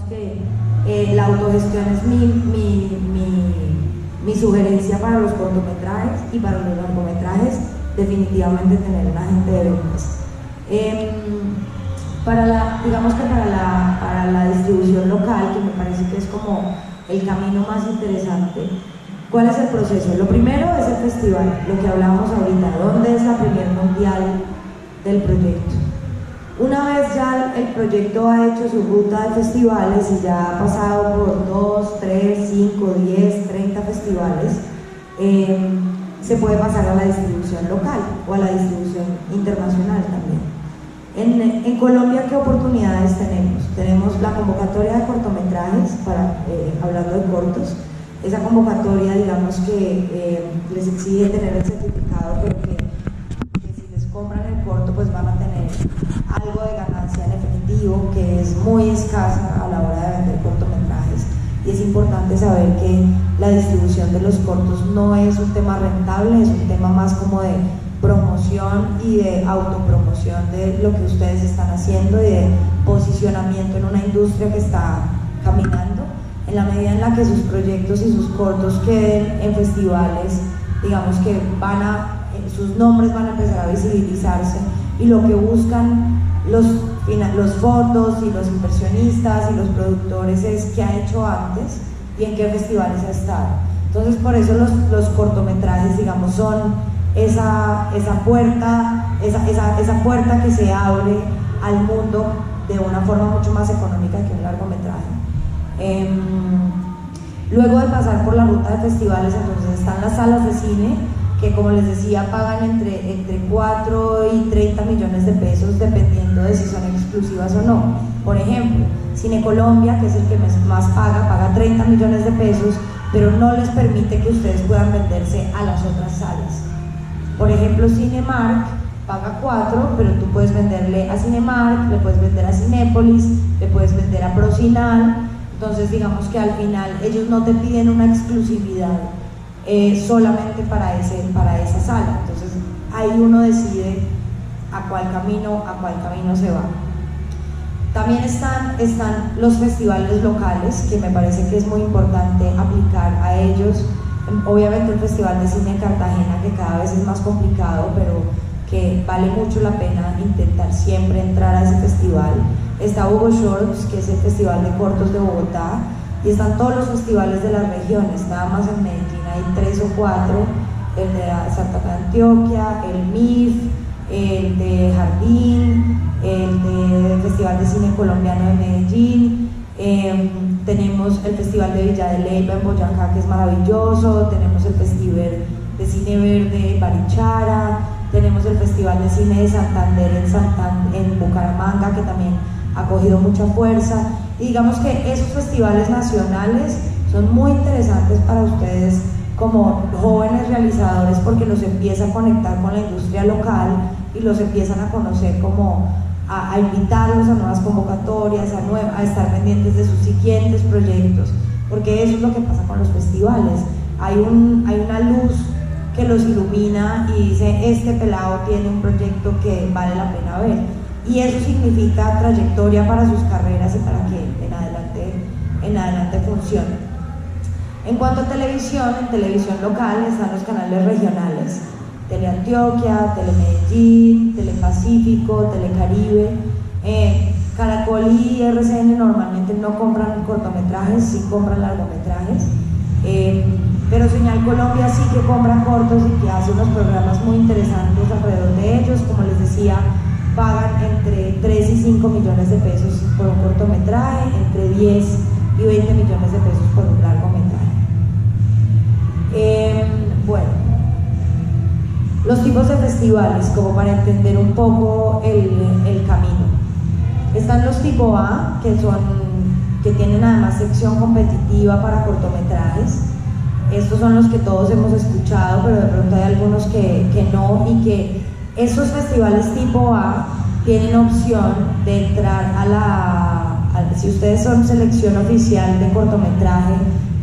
que la autogestión es mi sugerencia para los cortometrajes, y para los largometrajes definitivamente tener un agente de ventas. Digamos que para la distribución local, que me parece que es como el camino más interesante, ¿cuál es el proceso? Lo primero es el festival, lo que hablábamos ahorita, ¿dónde es la premier mundial del proyecto? Una vez ya el proyecto ha hecho su ruta de festivales y ya ha pasado por 2, 3, 5, 10, 30 festivales, se puede pasar a la distribución local o a la distribución internacional también. En Colombia, ¿qué oportunidades tenemos? Tenemos la convocatoria de cortometrajes, hablando de cortos. Esa convocatoria, digamos que les exige tener el certificado, pero que si les compran el corto, pues van a tener algo de ganancia en efectivo, que es muy escasa a la hora de vender cortometrajes. Y es importante saber que la distribución de los cortos no es un tema rentable, es un tema más como de promoción y de autopromoción de lo que ustedes están haciendo y de posicionamiento en una industria que está caminando. En la medida en la que sus proyectos y sus cortos queden en festivales, digamos que sus nombres van a empezar a visibilizarse, y lo que buscan los fondos y los inversionistas y los productores es qué ha hecho antes y en qué festivales ha estado. Entonces, por eso los cortometrajes, digamos, son esa puerta que se abre al mundo de una forma mucho más económica que un largometraje. Luego de pasar por la ruta de festivales, entonces están las salas de cine, que, como les decía, pagan entre 4 y 30 millones de pesos dependiendo de si son exclusivas o no. Por ejemplo, Cine Colombia, que es el que más paga 30 millones de pesos, pero no les permite que ustedes puedan venderse a las otras salas. Por ejemplo, Cinemark paga 4, pero tú puedes venderle a Cinemark, le puedes vender a Cinépolis, le puedes vender a Procinal. Entonces, digamos que al final ellos no te piden una exclusividad solamente para esa sala. Entonces ahí uno decide a cuál camino se va. También están los festivales locales, que me parece que es muy importante aplicar a ellos. Obviamente el Festival de Cine de Cartagena, que cada vez es más complicado, pero que vale mucho la pena intentar siempre entrar a ese festival. Está Hugo Shorts, que es el Festival de Cortos de Bogotá, y están todos los festivales de las regiones. Nada más en Medellín hay 3 o 4, el de Santa Fe de Antioquia, el MIF, el de Jardín, el de Festival de Cine Colombiano de Medellín, tenemos el Festival de Villa de Leyva en Boyacá, que es maravilloso, tenemos el Festival de Cine Verde Barichara, tenemos el Festival de Cine de Santander en Bucaramanga, que también ha cogido mucha fuerza. Y digamos que esos festivales nacionales son muy interesantes para ustedes como jóvenes realizadores, porque los empieza a conectar con la industria local y los empiezan a conocer, como a invitarlos a nuevas convocatorias, a estar pendientes de sus siguientes proyectos, porque eso es lo que pasa con los festivales. Hay una luz que los ilumina y dice: este pelado tiene un proyecto que vale la pena ver, y eso significa trayectoria para sus carreras y para que en adelante funcione. En cuanto a televisión, en televisión local están los canales regionales: Teleantioquia, Telemedellín, Telepacífico, Telecaribe. Caracol y RCN normalmente no compran cortometrajes, sí compran largometrajes, pero Señal Colombia sí que compra cortos y que hace unos programas muy interesantes alrededor de ellos. Como les decía, pagan entre 3 y 5 millones de pesos por un cortometraje, entre 10 y 20 millones de pesos por un largometraje. Bueno, los tipos de festivales, como para entender un poco el camino. Están los tipo A, que tienen además sección competitiva para cortometrajes. Estos son los que todos hemos escuchado, pero de pronto hay algunos que no, y que esos festivales tipo A tienen opción de entrar si ustedes son selección oficial de cortometraje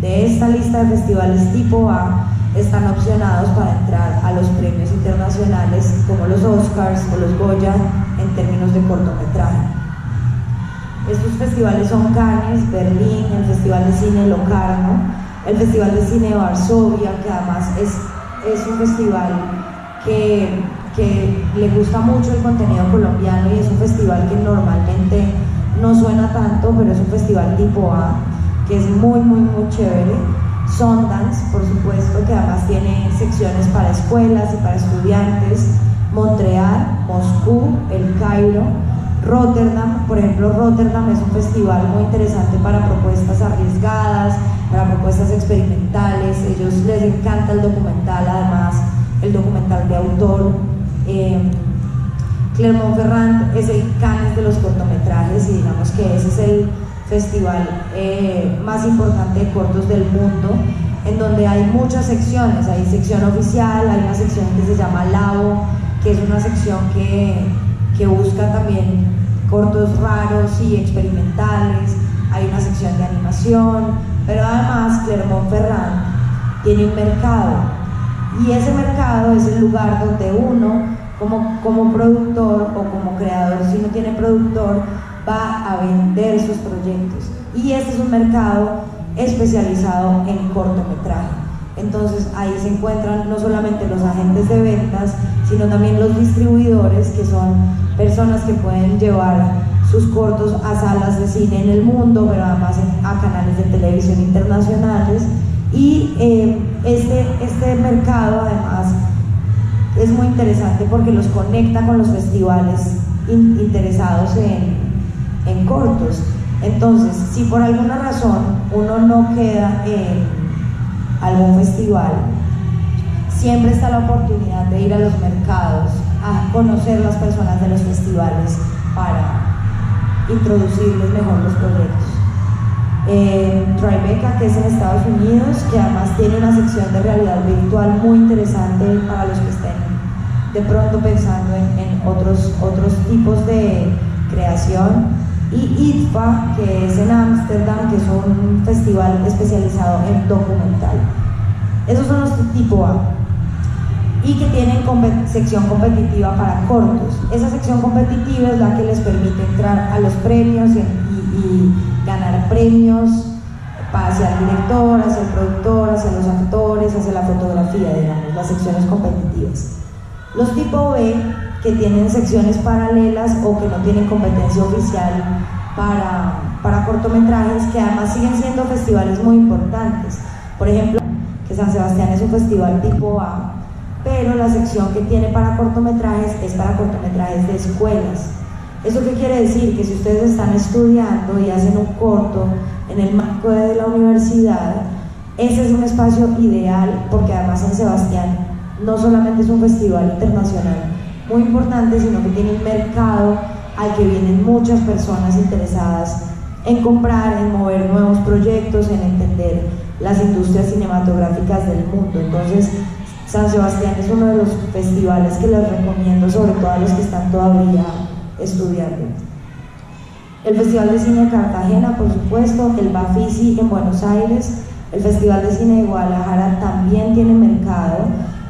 de esta lista de festivales tipo A, están opcionados para entrar a los premios internacionales como los Oscars o los Goya en términos de cortometraje. Estos festivales son Cannes, Berlín, el Festival de Cine Locarno, el Festival de Cine de Varsovia, que además es un festival que le gusta mucho el contenido colombiano y es un festival que normalmente no suena tanto, pero es un festival tipo A, que es muy chévere. Sundance, por supuesto, que además tiene secciones para escuelas y para estudiantes. Montreal, Moscú, El Cairo, Rotterdam. Por ejemplo, Rotterdam es un festival muy interesante para propuestas arriesgadas, para propuestas experimentales. Ellos les encanta el documental, además el documental de autor. Clermont-Ferrand es el Cannes de los cortometrajes y digamos que ese es el festival más importante de cortos del mundo, en donde hay muchas secciones. Hay sección oficial, hay una sección que se llama Labo, que es una sección que busca también cortos raros y experimentales. Hay una sección de animación, pero además Clermont-Ferrand tiene un mercado, y ese mercado es el lugar donde uno como productor o como creador, si no tiene productor, va a vender sus proyectos, y este es un mercado especializado en cortometraje. Entonces ahí se encuentran no solamente los agentes de ventas, sino también los distribuidores, que son personas que pueden llevar sus cortos a salas de cine en el mundo, pero además a canales de televisión internacionales. Y este mercado además es muy interesante porque los conecta con los festivales interesados en cortos. Entonces, si por alguna razón uno no queda en algún festival, siempre está la oportunidad de ir a los mercados, a conocer las personas de los festivales para introducirles mejor los proyectos. Tribeca, que es en Estados Unidos, que además tiene una sección de realidad virtual muy interesante para los que estén de pronto pensando en otros tipos de creación. Y IDFA, que es en Ámsterdam, que es un festival especializado en documental. Esos son los de tipo A, y que tienen sección competitiva para cortos. Esa sección competitiva es la que les permite entrar a los premios y ganar premios hacia el director, hacia el productor, hacia los actores, hacia la fotografía, digamos, las secciones competitivas. Los tipo B, que tienen secciones paralelas o que no tienen competencia oficial para cortometrajes, que además siguen siendo festivales muy importantes. Por ejemplo, que San Sebastián es un festival tipo A, pero la sección que tiene para cortometrajes es para cortometrajes de escuelas. ¿Eso qué quiere decir? Que si ustedes están estudiando y hacen un corto en el marco de la universidad, ese es un espacio ideal, porque además San Sebastián no solamente es un festival internacional muy importante, sino que tiene un mercado al que vienen muchas personas interesadas en comprar, en mover nuevos proyectos, en entender las industrias cinematográficas del mundo. Entonces, San Sebastián es uno de los festivales que les recomiendo, sobre todo a los que están todavía estudiando. El Festival de Cine de Cartagena, por supuesto, el Bafisi en Buenos Aires, el Festival de Cine de Guadalajara también tiene mercado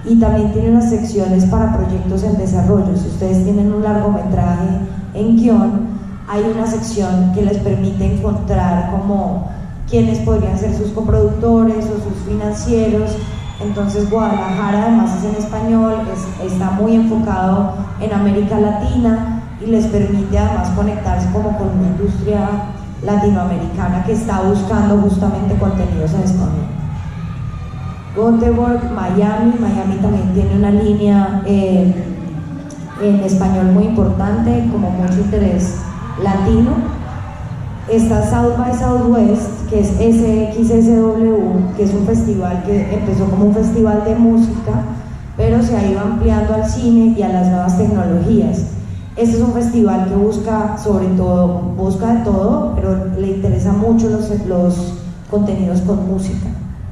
y también tiene unas secciones para proyectos en desarrollo. Si ustedes tienen un largometraje en guión, hay una sección que les permite encontrar como quiénes podrían ser sus coproductores o sus financieros. Entonces Guadalajara además es en español, está muy enfocado en América Latina y les permite además conectarse como con una industria latinoamericana que está buscando justamente contenidos en español. Göteborg, Miami también tiene una línea en español muy importante, como mucho interés latino. Está South by Southwest, que es SXSW, que es un festival que empezó como un festival de música, pero se ha ido ampliando al cine y a las nuevas tecnologías. Este es un festival que busca de todo, pero le interesa mucho los contenidos con música,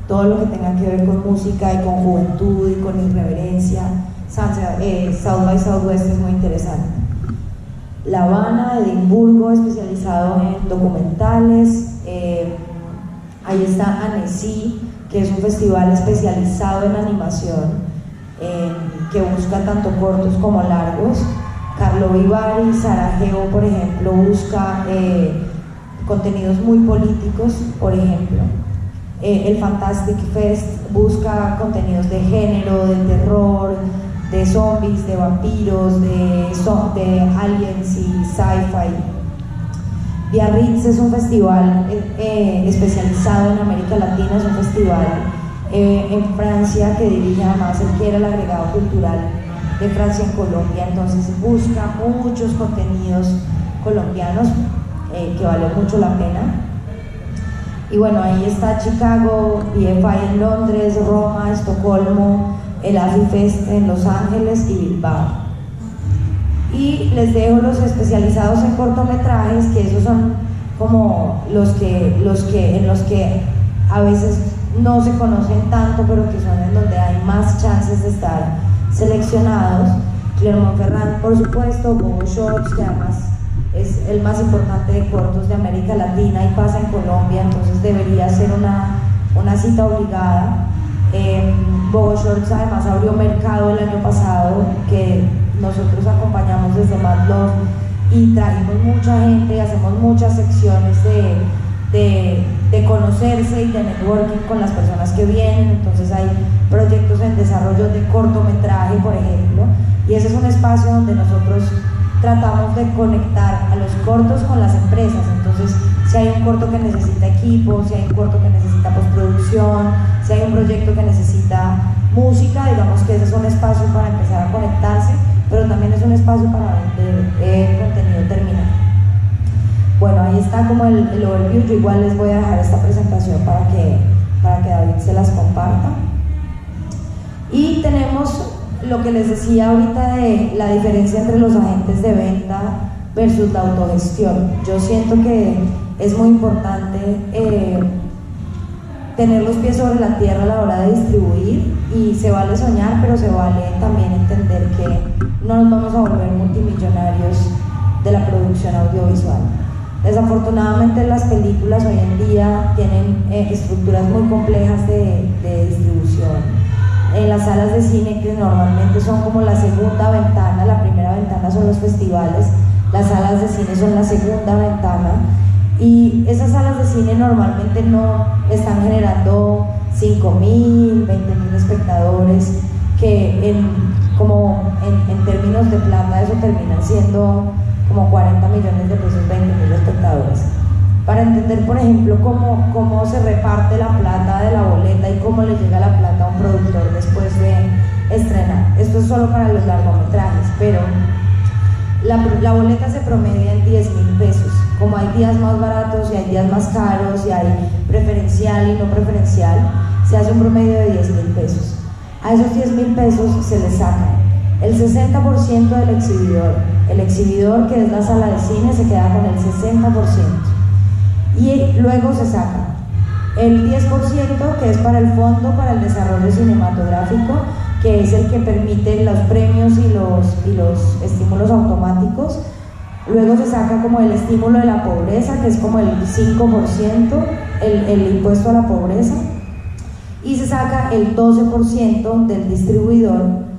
todo lo que tenga que ver con música y con juventud y con irreverencia. South by Southwest es muy interesante. La Habana, Edimburgo, especializado en documentales. Ahí está Annecy, que es un festival especializado en animación, que busca tanto cortos como largos. Carlo Vivari, Sarajevo, por ejemplo, busca contenidos muy políticos, por ejemplo. El Fantastic Fest busca contenidos de género, de terror, de zombies, de vampiros, de aliens y sci-fi. Biarritz es un festival especializado en América Latina, es un festival en Francia que dirige además el que era el agregado cultural de Francia en Colombia, entonces busca muchos contenidos colombianos que valen mucho la pena. Y bueno, ahí está Chicago, BFI en Londres, Roma, Estocolmo, el AFI-Fest en Los Ángeles y Bilbao. Y les dejo los especializados en cortometrajes, que esos son como en los que a veces no se conocen tanto, pero que son en donde hay más chances de estar seleccionados. Clermont-Ferrand, por supuesto, Bobo Shorts, que además es el más importante de cortos de América Latina y pasa en Colombia, entonces debería ser una cita obligada. Bobo Shorts además abrió mercado el año pasado, que nosotros acompañamos desde Mad Love y trajimos mucha gente y hacemos muchas secciones de conocerse y de networking con las personas que vienen, entonces hay proyectos en desarrollo de cortometraje, por ejemplo, y ese es un espacio donde nosotros tratamos de conectar a los cortos con las empresas. Entonces, si hay un corto que necesita equipo, si hay un corto que necesita postproducción, si hay un proyecto que necesita música, digamos que ese es un espacio para empezar a conectarse, pero también es un espacio para vender contenido terminado. Bueno, ahí está como el overview. Yo igual les voy a dejar esta presentación para que David se las comparta. Y tenemos lo que les decía ahorita de la diferencia entre los agentes de venta versus la autogestión. Yo siento que es muy importante tener los pies sobre la tierra a la hora de distribuir, y se vale soñar, pero se vale también entender que no nos vamos a volver multimillonarios de la producción audiovisual. Desafortunadamente las películas hoy en día tienen estructuras muy complejas de distribución. En las salas de cine, que normalmente son como la segunda ventana, la primera ventana son los festivales, las salas de cine son la segunda ventana, y esas salas de cine normalmente no están generando 5.000, 20.000 espectadores, que en términos de plata eso termina siendo como 40 millones de pesos, 20.000 espectadores. Para entender, por ejemplo, cómo se reparte la plata de la boleta y cómo le llega la plata a un productor después de estrenar. Esto es solo para los largometrajes, pero la boleta se promedia en 10.000 pesos. Como hay días más baratos y hay días más caros y hay preferencial y no preferencial, se hace un promedio de 10.000 pesos. A esos 10.000 pesos se le saca el 60% del exhibidor. El exhibidor, que es la sala de cine, se queda con el 60%. Y luego se saca el 10%, que es para el Fondo para el Desarrollo Cinematográfico, que es el que permite los premios y los estímulos automáticos. Luego se saca como el estímulo de la pobreza, que es como el 5%, el impuesto a la pobreza, y se saca el 12% del distribuidor.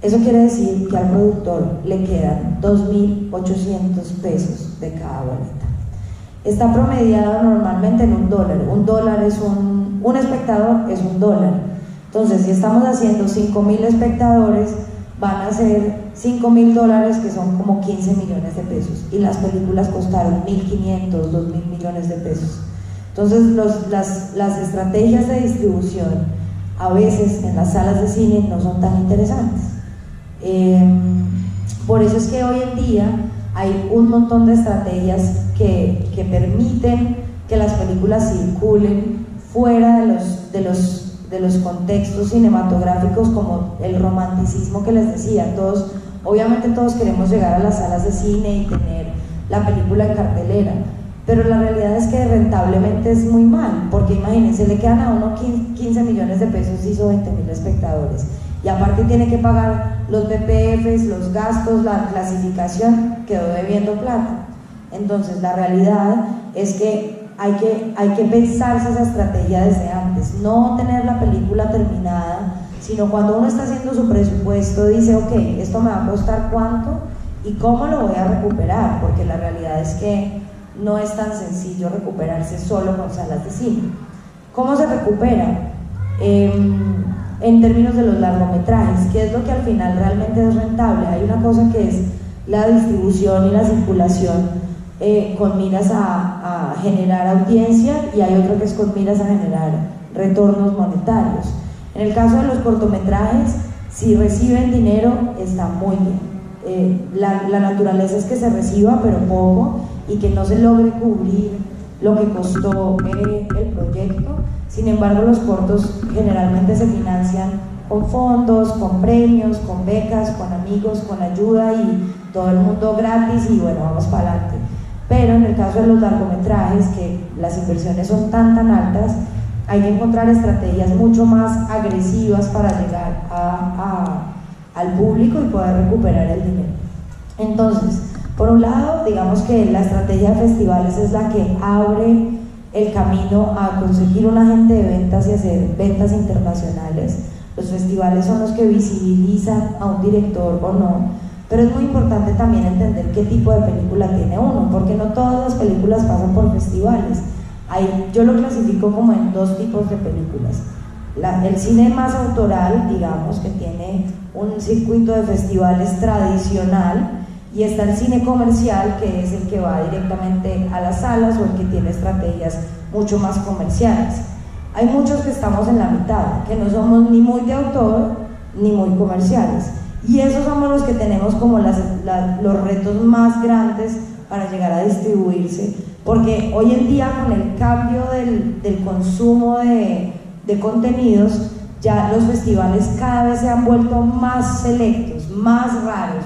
Eso quiere decir que al productor le quedan 2.800 pesos de cada boleta. Está promediado normalmente en $1. $1 es un espectador, es $1. Entonces, si estamos haciendo 5.000 espectadores, van a ser $5.000, que son como 15 millones de pesos. Y las películas costaron 1.500, 2.000 millones de pesos. Entonces, las estrategias de distribución, a veces en las salas de cine, no son tan interesantes. Por eso es que hoy en día hay un montón de estrategias que permiten que las películas circulen fuera de los contextos cinematográficos, como el romanticismo que les decía. Obviamente todos queremos llegar a las salas de cine y tener la película en cartelera, pero la realidad es que rentablemente es muy mal, porque imagínense, le quedan a uno 15 millones de pesos, hizo 20.000 espectadores, y aparte tiene que pagar los BPFs, los gastos, la clasificación, quedó debiendo plata. Entonces la realidad es que hay que pensarse esa estrategia desde antes, no tener la película terminada, sino cuando uno está haciendo su presupuesto, dice, ok, esto me va a costar cuánto y cómo lo voy a recuperar, porque la realidad es que no es tan sencillo recuperarse solo con salas de cine. ¿Cómo se recupera? En términos de los largometrajes, ¿qué es lo que al final realmente es rentable? Hay una cosa que es la distribución y la circulación con miras a generar audiencia, y hay otro que es con miras a generar retornos monetarios. En el caso de los cortometrajes, si reciben dinero está muy bien. La naturaleza es que se reciba pero poco y que no se logre cubrir lo que costó el proyecto. Sin embargo, los cortos generalmente se financian con fondos, con premios, con becas, con amigos, con ayuda, y todo el mundo gratis, y bueno, vamos para adelante. Pero en el caso de los largometrajes, que las inversiones son tan altas, hay que encontrar estrategias mucho más agresivas para llegar al público y poder recuperar el dinero. Entonces, por un lado, digamos que la estrategia de festivales es la que abre el camino a conseguir un agente de ventas y hacer ventas internacionales. Los festivales son los que visibilizan a un director o no, pero es muy importante también entender qué tipo de película tiene uno, porque no todas las películas pasan por festivales. Yo lo clasifico como en dos tipos de películas. El cine más autoral, digamos, que tiene un circuito de festivales tradicional, y está el cine comercial, que es el que va directamente a las salas o el que tiene estrategias mucho más comerciales. Hay muchos que estamos en la mitad, que no somos ni muy de autor ni muy comerciales, y esos somos los que tenemos como los retos más grandes para llegar a distribuirse, porque hoy en día, con el cambio del consumo de contenidos, ya los festivales cada vez se han vuelto más selectos, más raros,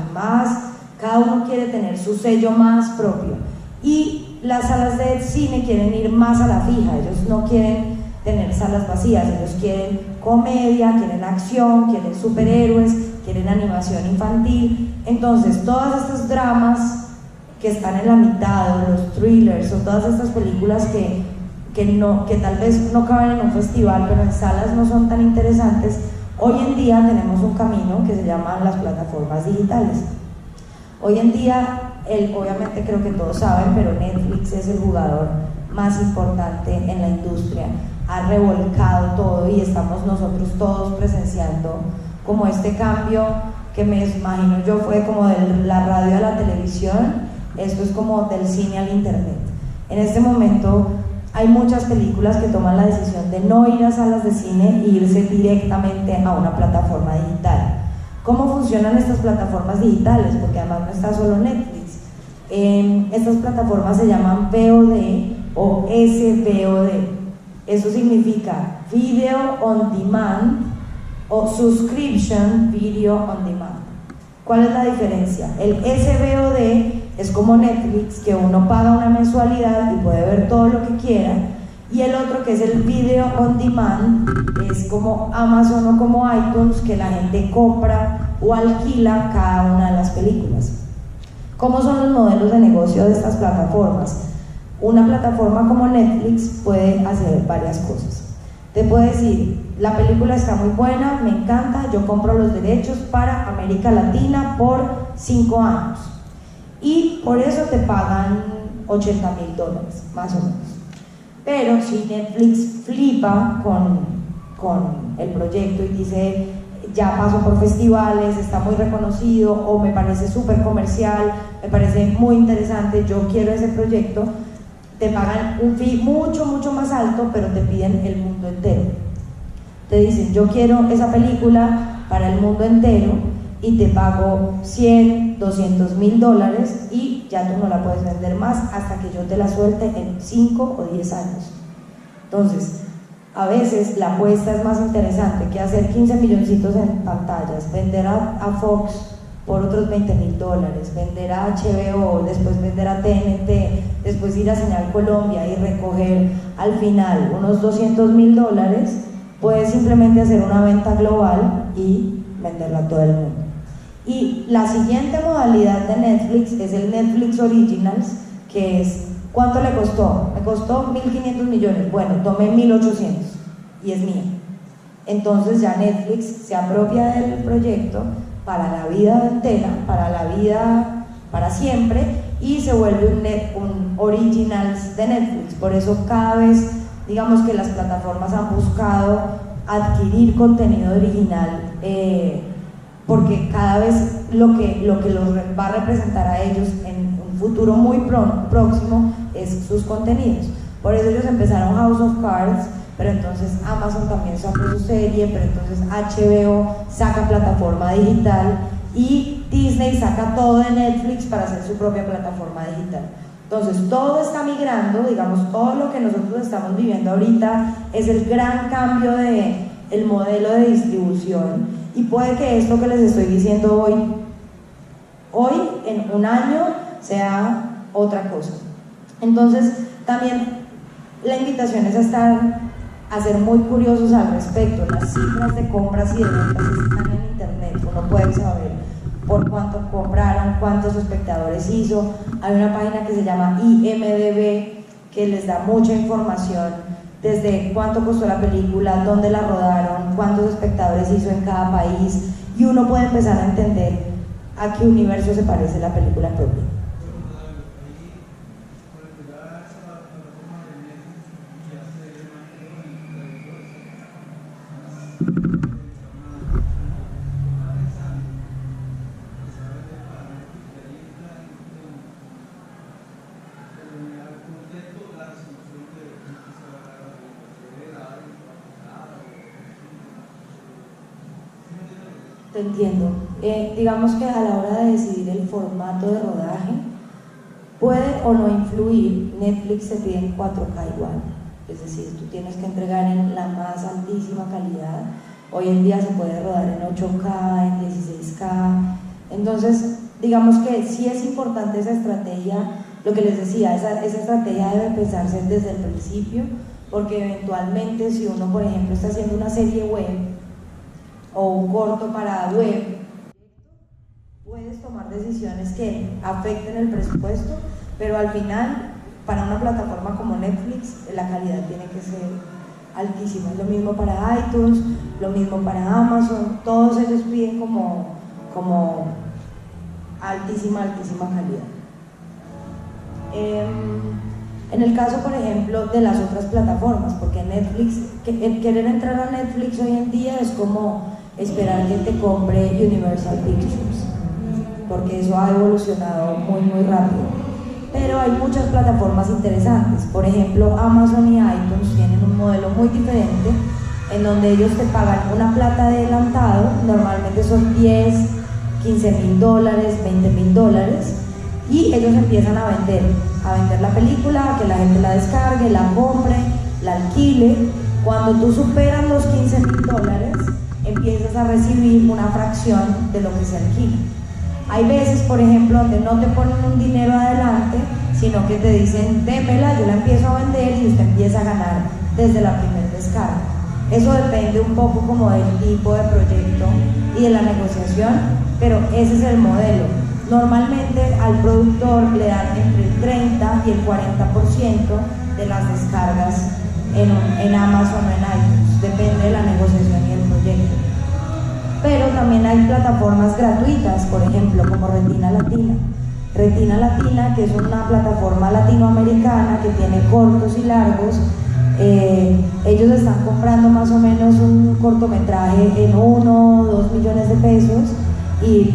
cada uno quiere tener su sello más propio, y las salas de cine quieren ir más a la fija. Ellos no quieren tener salas vacías, ellos quieren comedia, quieren acción, quieren superhéroes, quieren animación infantil. Entonces todos estos dramas que están en la mitad, o los thrillers, o todas estas películas que tal vez no caben en un festival, pero en salas no son tan interesantes, hoy en día tenemos un camino que se llama las plataformas digitales. Hoy en día, obviamente creo que todos saben, pero Netflix es el jugador más importante en la industria, ha revolcado todo, y estamos nosotros todos presenciando como este cambio que me imagino yo fue como de la radio a la televisión. Esto es como del cine al internet. En este momento hay muchas películas que toman la decisión de no ir a salas de cine e irse directamente a una plataforma digital. ¿Cómo funcionan estas plataformas digitales? Porque además no está solo Netflix. Estas plataformas se llaman VOD o SVOD. Eso significa Video on Demand o Subscription Video on Demand. ¿Cuál es la diferencia? El SVOD es como Netflix, que uno paga una mensualidad y puede ver todo lo que quiera, y el otro, que es el Video on Demand, es como Amazon o como iTunes, que la gente compra o alquila cada una de las películas. ¿Cómo son los modelos de negocio de estas plataformas? Una plataforma como Netflix puede hacer varias cosas. Te puede decir: la película está muy buena, me encanta, yo compro los derechos para América Latina por 5 años, y por eso te pagan $80,000 más o menos. Pero si Netflix flipa con el proyecto y dice: ya pasó por festivales, está muy reconocido, o me parece súper comercial, me parece muy interesante, yo quiero ese proyecto, te pagan un fee mucho más alto, pero te piden el mundo entero. Te dicen: yo quiero esa película para el mundo entero, y te pago $100,000, $200,000, y ya tú no la puedes vender más hasta que yo te la suelte en 5 o 10 años. Entonces, a veces la apuesta es más interesante que hacer 15 milloncitos en pantallas, vender a Fox por otros $20,000, vender a HBO, después vender a TNT, después ir a Señal Colombia y recoger al final unos $200,000. Puedes simplemente hacer una venta global y venderla a todo el mundo. Y la siguiente modalidad de Netflix es el Netflix Originals, que es: ¿cuánto le costó? Me costó 1.500 millones, bueno, tomé 1.800 y es mía. Entonces ya Netflix se apropia del proyecto para la vida entera, para la vida, para siempre, y se vuelve un originals de Netflix. Por eso cada vez, digamos que las plataformas han buscado adquirir contenido original, porque cada vez lo que los va a representar a ellos en un futuro muy próximo es sus contenidos. Por eso ellos empezaron House of Cards, pero entonces Amazon también sacó su serie, pero entonces HBO saca plataforma digital y Disney saca todo de Netflix para hacer su propia plataforma digital. Entonces todo está migrando, digamos, todo lo que nosotros estamos viviendo ahorita es el gran cambio de el modelo de distribución, y puede que esto que les estoy diciendo hoy en un año sea otra cosa. Entonces también la invitación es a ser muy curiosos al respecto. Las cifras de compras y de ventas están en internet, uno puede saber por cuánto compraron, cuántos espectadores hizo. Hay una página que se llama IMDb que les da mucha información, desde cuánto costó la película, dónde la rodaron, cuántos espectadores hizo en cada país, y uno puede empezar a entender a qué universo se parece la película propia. Te entiendo. Digamos que a la hora de decidir el formato de rodaje, puede o no influir. Netflix se pide en 4K igual, es decir, tú tienes que entregar en la más altísima calidad. Hoy en día se puede rodar en 8K, en 16K. Entonces, digamos que sí es importante esa estrategia. Lo que les decía, esa estrategia debe pensarse desde el principio, porque eventualmente si uno, por ejemplo, está haciendo una serie web o un corto para web, puedes tomar decisiones que afecten el presupuesto, pero al final, para una plataforma como Netflix, la calidad tiene que ser altísima. Lo mismo para iTunes, lo mismo para Amazon, todos ellos piden como altísima calidad. En el caso, por ejemplo, de las otras plataformas, porque Netflix, el querer entrar a Netflix hoy en día es como esperar que te compre Universal Pictures, porque eso ha evolucionado muy rápido. Pero hay muchas plataformas interesantes. Por ejemplo, Amazon y iTunes tienen un modelo muy diferente, en donde ellos te pagan una plata de adelantado, normalmente son $10, $15,000, $20,000, y ellos empiezan a vender la película, que la gente la descargue, la compre, la alquile. Cuando tú superas los $15,000, empiezas a recibir una fracción de lo que se alquila. Hay veces, por ejemplo, donde no te ponen un dinero adelante, sino que te dicen, démela, yo la empiezo a vender y usted empieza a ganar desde la primera descarga. Eso depende un poco como del tipo de proyecto y de la negociación, pero ese es el modelo. Normalmente al productor le dan entre el 30 y el 40% de las descargas en Amazon o en iTunes, depende de la negociación y el proyecto. Pero también hay plataformas gratuitas, por ejemplo, como Retina Latina. Retina Latina, que es una plataforma latinoamericana que tiene cortos y largos. Ellos están comprando más o menos un cortometraje en 1 o 2 millones de pesos y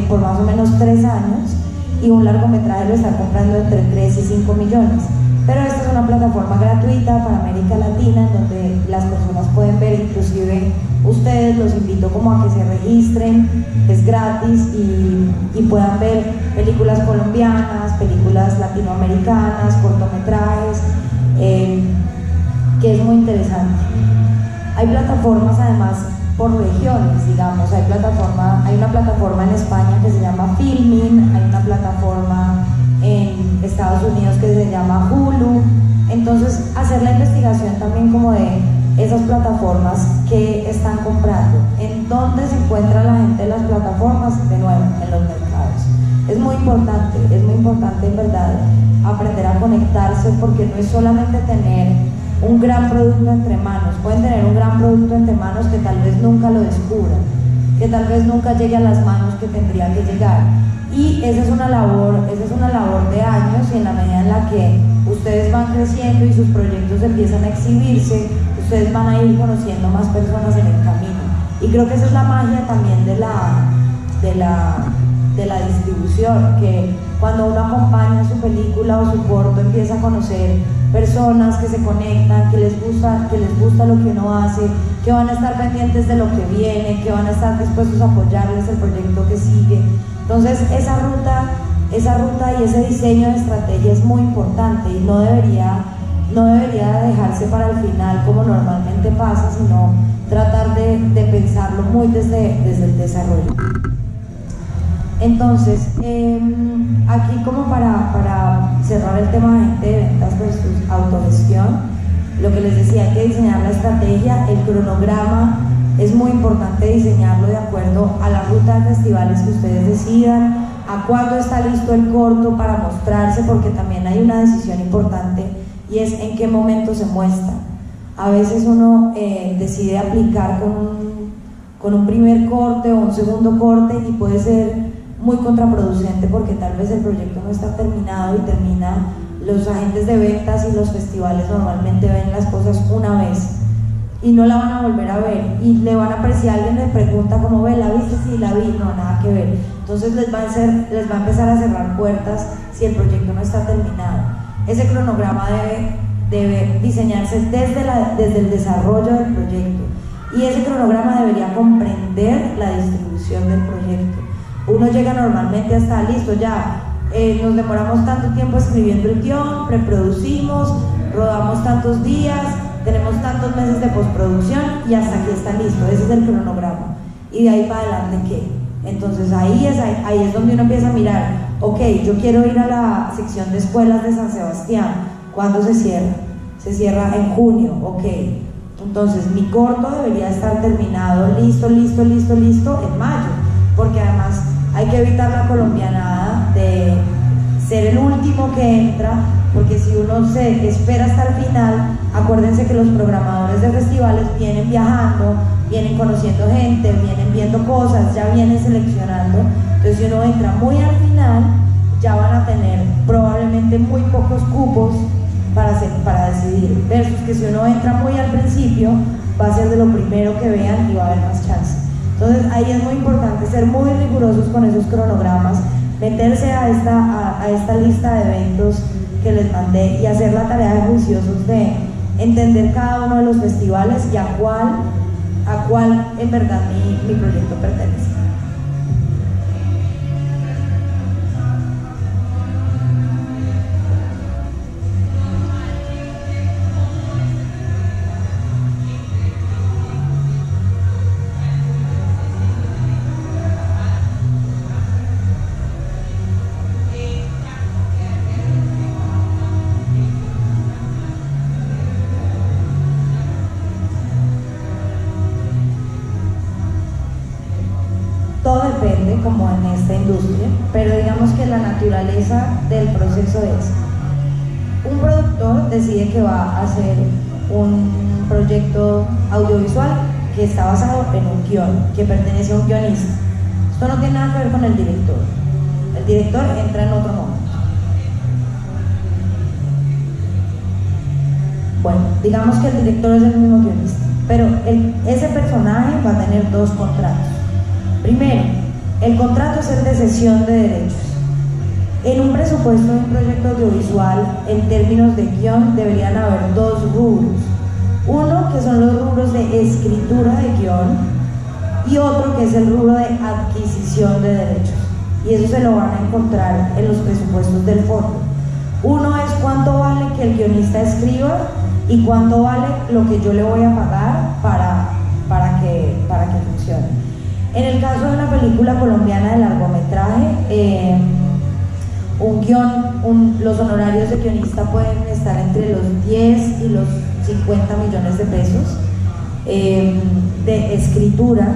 por más o menos 3 años, y un largometraje lo están comprando entre 3 y 5 millones. Pero esta es una plataforma gratuita para América Latina, en donde las personas pueden ver, inclusive ustedes, los invito como a que se registren, es gratis, y puedan ver películas colombianas, películas latinoamericanas, cortometrajes, que es muy interesante. Hay plataformas además por regiones, digamos, hay una plataforma en España que se llama Filmin, hay una plataforma en Estados Unidos que se llama Hulu. Entonces, hacer la investigación también como de esas plataformas que están comprando, en dónde se encuentra la gente de las plataformas, de nuevo, en los mercados. Es muy importante en verdad aprender a conectarse, porque no es solamente tener un gran producto entre manos. Pueden tener un gran producto entre manos que tal vez nunca lo descubran, que tal vez nunca llegue a las manos que tendría que llegar. Y esa es una labor de años, y en la medida en la que ustedes van creciendo y sus proyectos empiezan a exhibirse, ustedes van a ir conociendo más personas en el camino. Y creo que esa es la magia también de la distribución, que cuando uno acompaña su película o su corto empieza a conocer personas que se conectan, que les gusta lo que uno hace, que van a estar pendientes de lo que viene, que van a estar dispuestos a apoyarles el proyecto que sigue. Entonces esa ruta y ese diseño de estrategia es muy importante, y no debería dejarse para el final como normalmente pasa, sino tratar de pensarlo muy desde el desarrollo. Entonces, aquí como para cerrar el tema de agente de ventas versus autogestión, lo que les decía, hay que diseñar la estrategia, el cronograma. Es muy importante diseñarlo de acuerdo a la ruta de festivales que ustedes decidan, a cuándo está listo el corto para mostrarse, porque también hay una decisión importante, y es en qué momento se muestra. A veces uno decide aplicar con un primer corte o un segundo corte, y puede ser muy contraproducente, porque tal vez el proyecto no está terminado, y los agentes de ventas y los festivales normalmente ven las cosas una vez y no la van a volver a ver, y le van a apreciar, alguien le pregunta ¿cómo ve? ¿La viste? Sí, la vi. No, nada que ver. Entonces les va a empezar a cerrar puertas si el proyecto no está terminado. Ese cronograma debe diseñarse desde el desarrollo del proyecto, y ese cronograma debería comprender la distribución del proyecto. Uno llega normalmente hasta listo, ya nos demoramos tanto tiempo escribiendo el guión, preproducimos, rodamos tantos días, tenemos tantos meses de postproducción, y hasta aquí está listo. Ese es el cronograma, y de ahí para adelante ¿qué? Entonces ahí es donde uno empieza a mirar, ok, yo quiero ir a la sección de escuelas de San Sebastián. ¿Cuándo se cierra? Se cierra en junio, ok. Entonces mi corto debería estar terminado, listo en mayo, porque además hay que evitar la colombianada de ser el último que entra, porque si uno se espera hasta el final, acuérdense que los programadores de festivales vienen viajando, vienen conociendo gente, vienen viendo cosas, ya vienen seleccionando. Entonces si uno entra muy al final, ya van a tener probablemente muy pocos cupos para decidir, versus que si uno entra muy al principio, va a ser de lo primero que vean y va a haber más chance. Entonces ahí es muy importante ser muy rigurosos con esos cronogramas, meterse a esta lista de eventos que les mandé, y hacer la tarea de juiciosos de entender cada uno de los festivales y a cuál en verdad mi proyecto pertenece. Todo depende, como en esta industria, pero digamos que la naturaleza del proceso es: un productor decide que va a hacer un proyecto audiovisual que está basado en un guión, que pertenece a un guionista. Esto no tiene nada que ver con el director. El director entra en otro momento. Bueno, digamos que el director es el mismo guionista, pero ese personaje va a tener dos contratos. Primero, el contrato es el de cesión de derechos. En un presupuesto de un proyecto audiovisual, en términos de guión, deberían haber dos rubros. Uno, que son los rubros de escritura de guión, y otro, que es el rubro de adquisición de derechos. Y eso se lo van a encontrar en los presupuestos del fondo. Uno es cuánto vale que el guionista escriba y cuánto vale lo que yo le voy a pagar para que funcione. En el caso de una película colombiana de largometraje, los honorarios de guionista pueden estar entre los 10 y los 50 millones de pesos de escritura,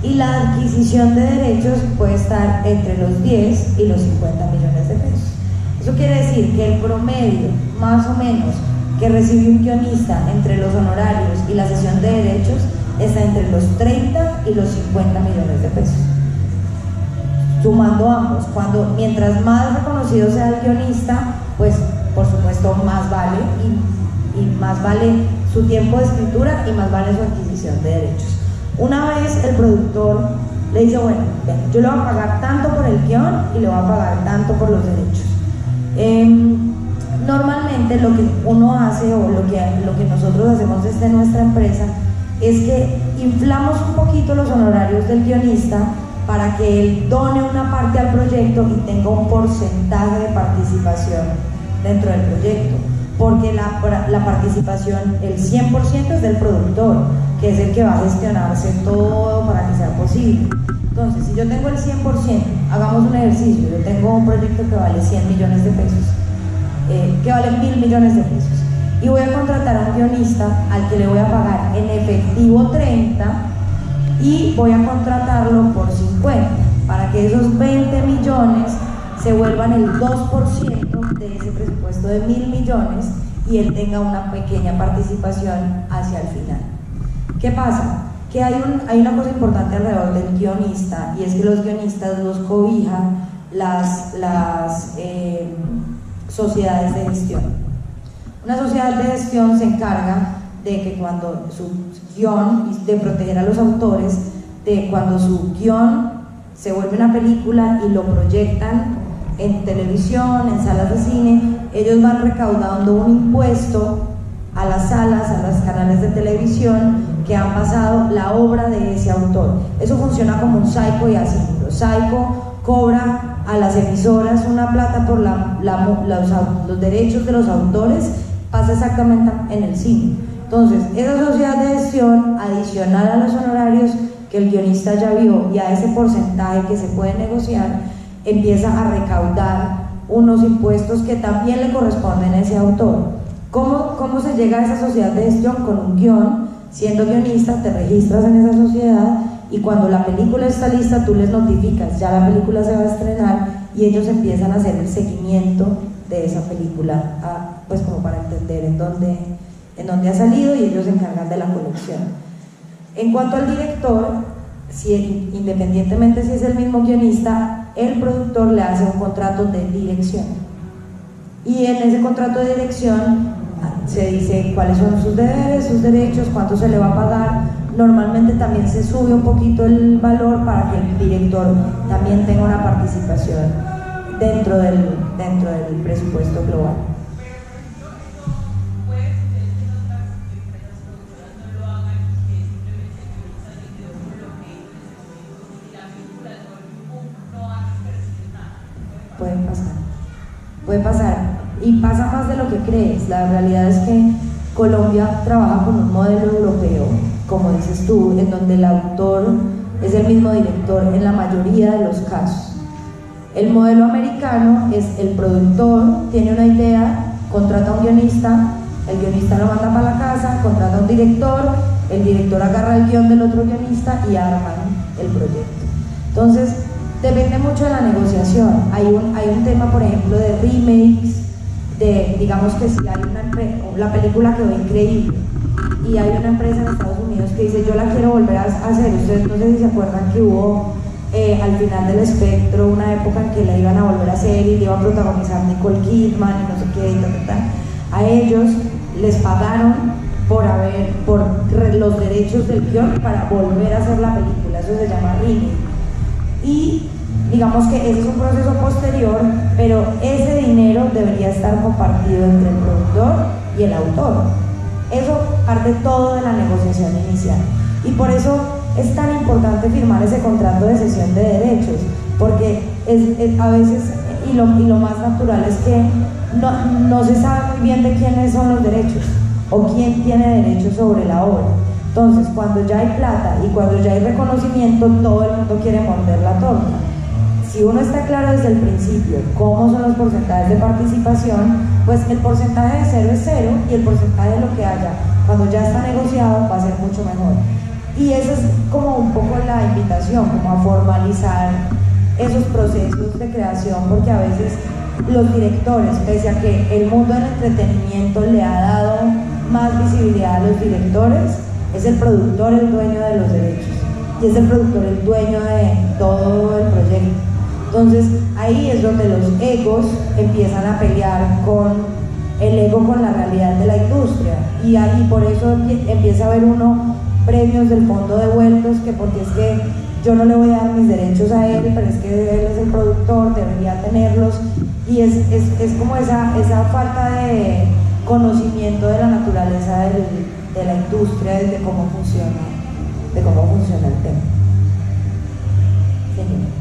y la adquisición de derechos puede estar entre los 10 y los 50 millones de pesos. Eso quiere decir que el promedio, más o menos, que recibe un guionista entre los honorarios y la cesión de derechos está entre los 30 y los 50 millones de pesos. sumando ambos. Mientras más reconocido sea el guionista, pues por supuesto más vale y más vale su tiempo de escritura y más vale su adquisición de derechos. Una vez el productor le dice, bueno, yo le voy a pagar tanto por el guión y le voy a pagar tanto por los derechos. Normalmente lo que uno hace o lo que nosotros hacemos desde nuestra empresa es que inflamos un poquito los honorarios del guionista para que él done una parte al proyecto y tenga un porcentaje de participación dentro del proyecto, porque la participación, el 100% es del productor, que es el que va a gestionarse todo para que sea posible. Entonces, si yo tengo el 100%, hagamos un ejercicio, yo tengo un proyecto que vale 100 millones de pesos, que vale 1.000 millones de pesos, y voy a contratar a un guionista al que le voy a pagar en efectivo 30 y voy a contratarlo por 50, para que esos 20 millones se vuelvan el 2% de ese presupuesto de 1.000 millones y él tenga una pequeña participación hacia el final. ¿Qué pasa? Que hay una cosa importante alrededor del guionista, y es que los guionistas los cobijan las sociedades de gestión. Una sociedad de gestión se encarga de que cuando su guión, de proteger a los autores, de cuando su guión se vuelve una película y lo proyectan en televisión, en salas de cine, ellos van recaudando un impuesto a las salas, a los canales de televisión que han pasado la obra de ese autor. Eso funciona como un Saico y asíncrono. Saico cobra a las emisoras una plata por los derechos de los autores, pasa exactamente en el cine. Entonces, esa sociedad de gestión, adicional a los honorarios que el guionista ya vio y a ese porcentaje que se puede negociar, empieza a recaudar unos impuestos que también le corresponden a ese autor. ¿Cómo se llega a esa sociedad de gestión? Con un guión. Siendo guionista, te registras en esa sociedad y cuando la película está lista, tú les notificas, ya la película se va a estrenar, y ellos empiezan a hacer el seguimiento de esa película, pues como para entender en dónde ha salido, y ellos se encargan de la colección. En cuanto al director, independientemente si es el mismo guionista, el productor le hace un contrato de dirección, y en ese contrato de dirección se dice cuáles son sus deberes, sus derechos, cuánto se le va a pagar. Normalmente también se sube un poquito el valor para que el director también tenga una participación dentro del presupuesto global. Puede pasar, y pasa más de lo que crees. La realidad es que Colombia trabaja con un modelo europeo, como dices tú, en donde el autor es el mismo director en la mayoría de los casos. El modelo americano es el productor tiene una idea, contrata a un guionista, el guionista lo manda para la casa, contrata a un director, el director agarra el guión del otro guionista y arman el proyecto. Entonces, depende mucho de la negociación. Hay un tema, por ejemplo, de remakes, digamos que si hay la película quedó increíble y hay una empresa en Estados Unidos que dice yo la quiero volver a hacer. Ustedes no sé si se acuerdan que hubo al final del espectro una época en que la iban a volver a hacer y la iba a protagonizar Nicole Kidman y no sé qué y tal. A ellos les pagaron por los derechos del guión para volver a hacer la película. Eso se llama remake. Y digamos que ese es un proceso posterior, pero ese dinero debería estar compartido entre el productor y el autor. Eso parte todo de la negociación inicial, y por eso es tan importante firmar ese contrato de cesión de derechos, porque a veces, y lo más natural es que no se sabe muy bien de quiénes son los derechos o quién tiene derechos sobre la obra. Entonces, cuando ya hay plata y cuando ya hay reconocimiento, todo el mundo quiere morder la torta. Si uno está claro desde el principio cómo son los porcentajes de participación, pues el porcentaje de cero es cero y el porcentaje de lo que haya, cuando ya está negociado, va a ser mucho mejor. Y esa es como un poco la invitación, como a formalizar esos procesos de creación, porque a veces los directores, pese a que el mundo del entretenimiento le ha dado más visibilidad a los directores, es el productor el dueño de los derechos y es el productor el dueño de todo el proyecto. Entonces ahí es donde los egos empiezan a pelear con el ego, con la realidad de la industria, y ahí por eso empieza a haber uno premios del fondo devueltos, que porque es que yo no le voy a dar mis derechos a él, pero es que él es el productor, debería tenerlos, y es como esa falta de conocimiento de la naturaleza de la industria, de cómo funciona el tema. Señor.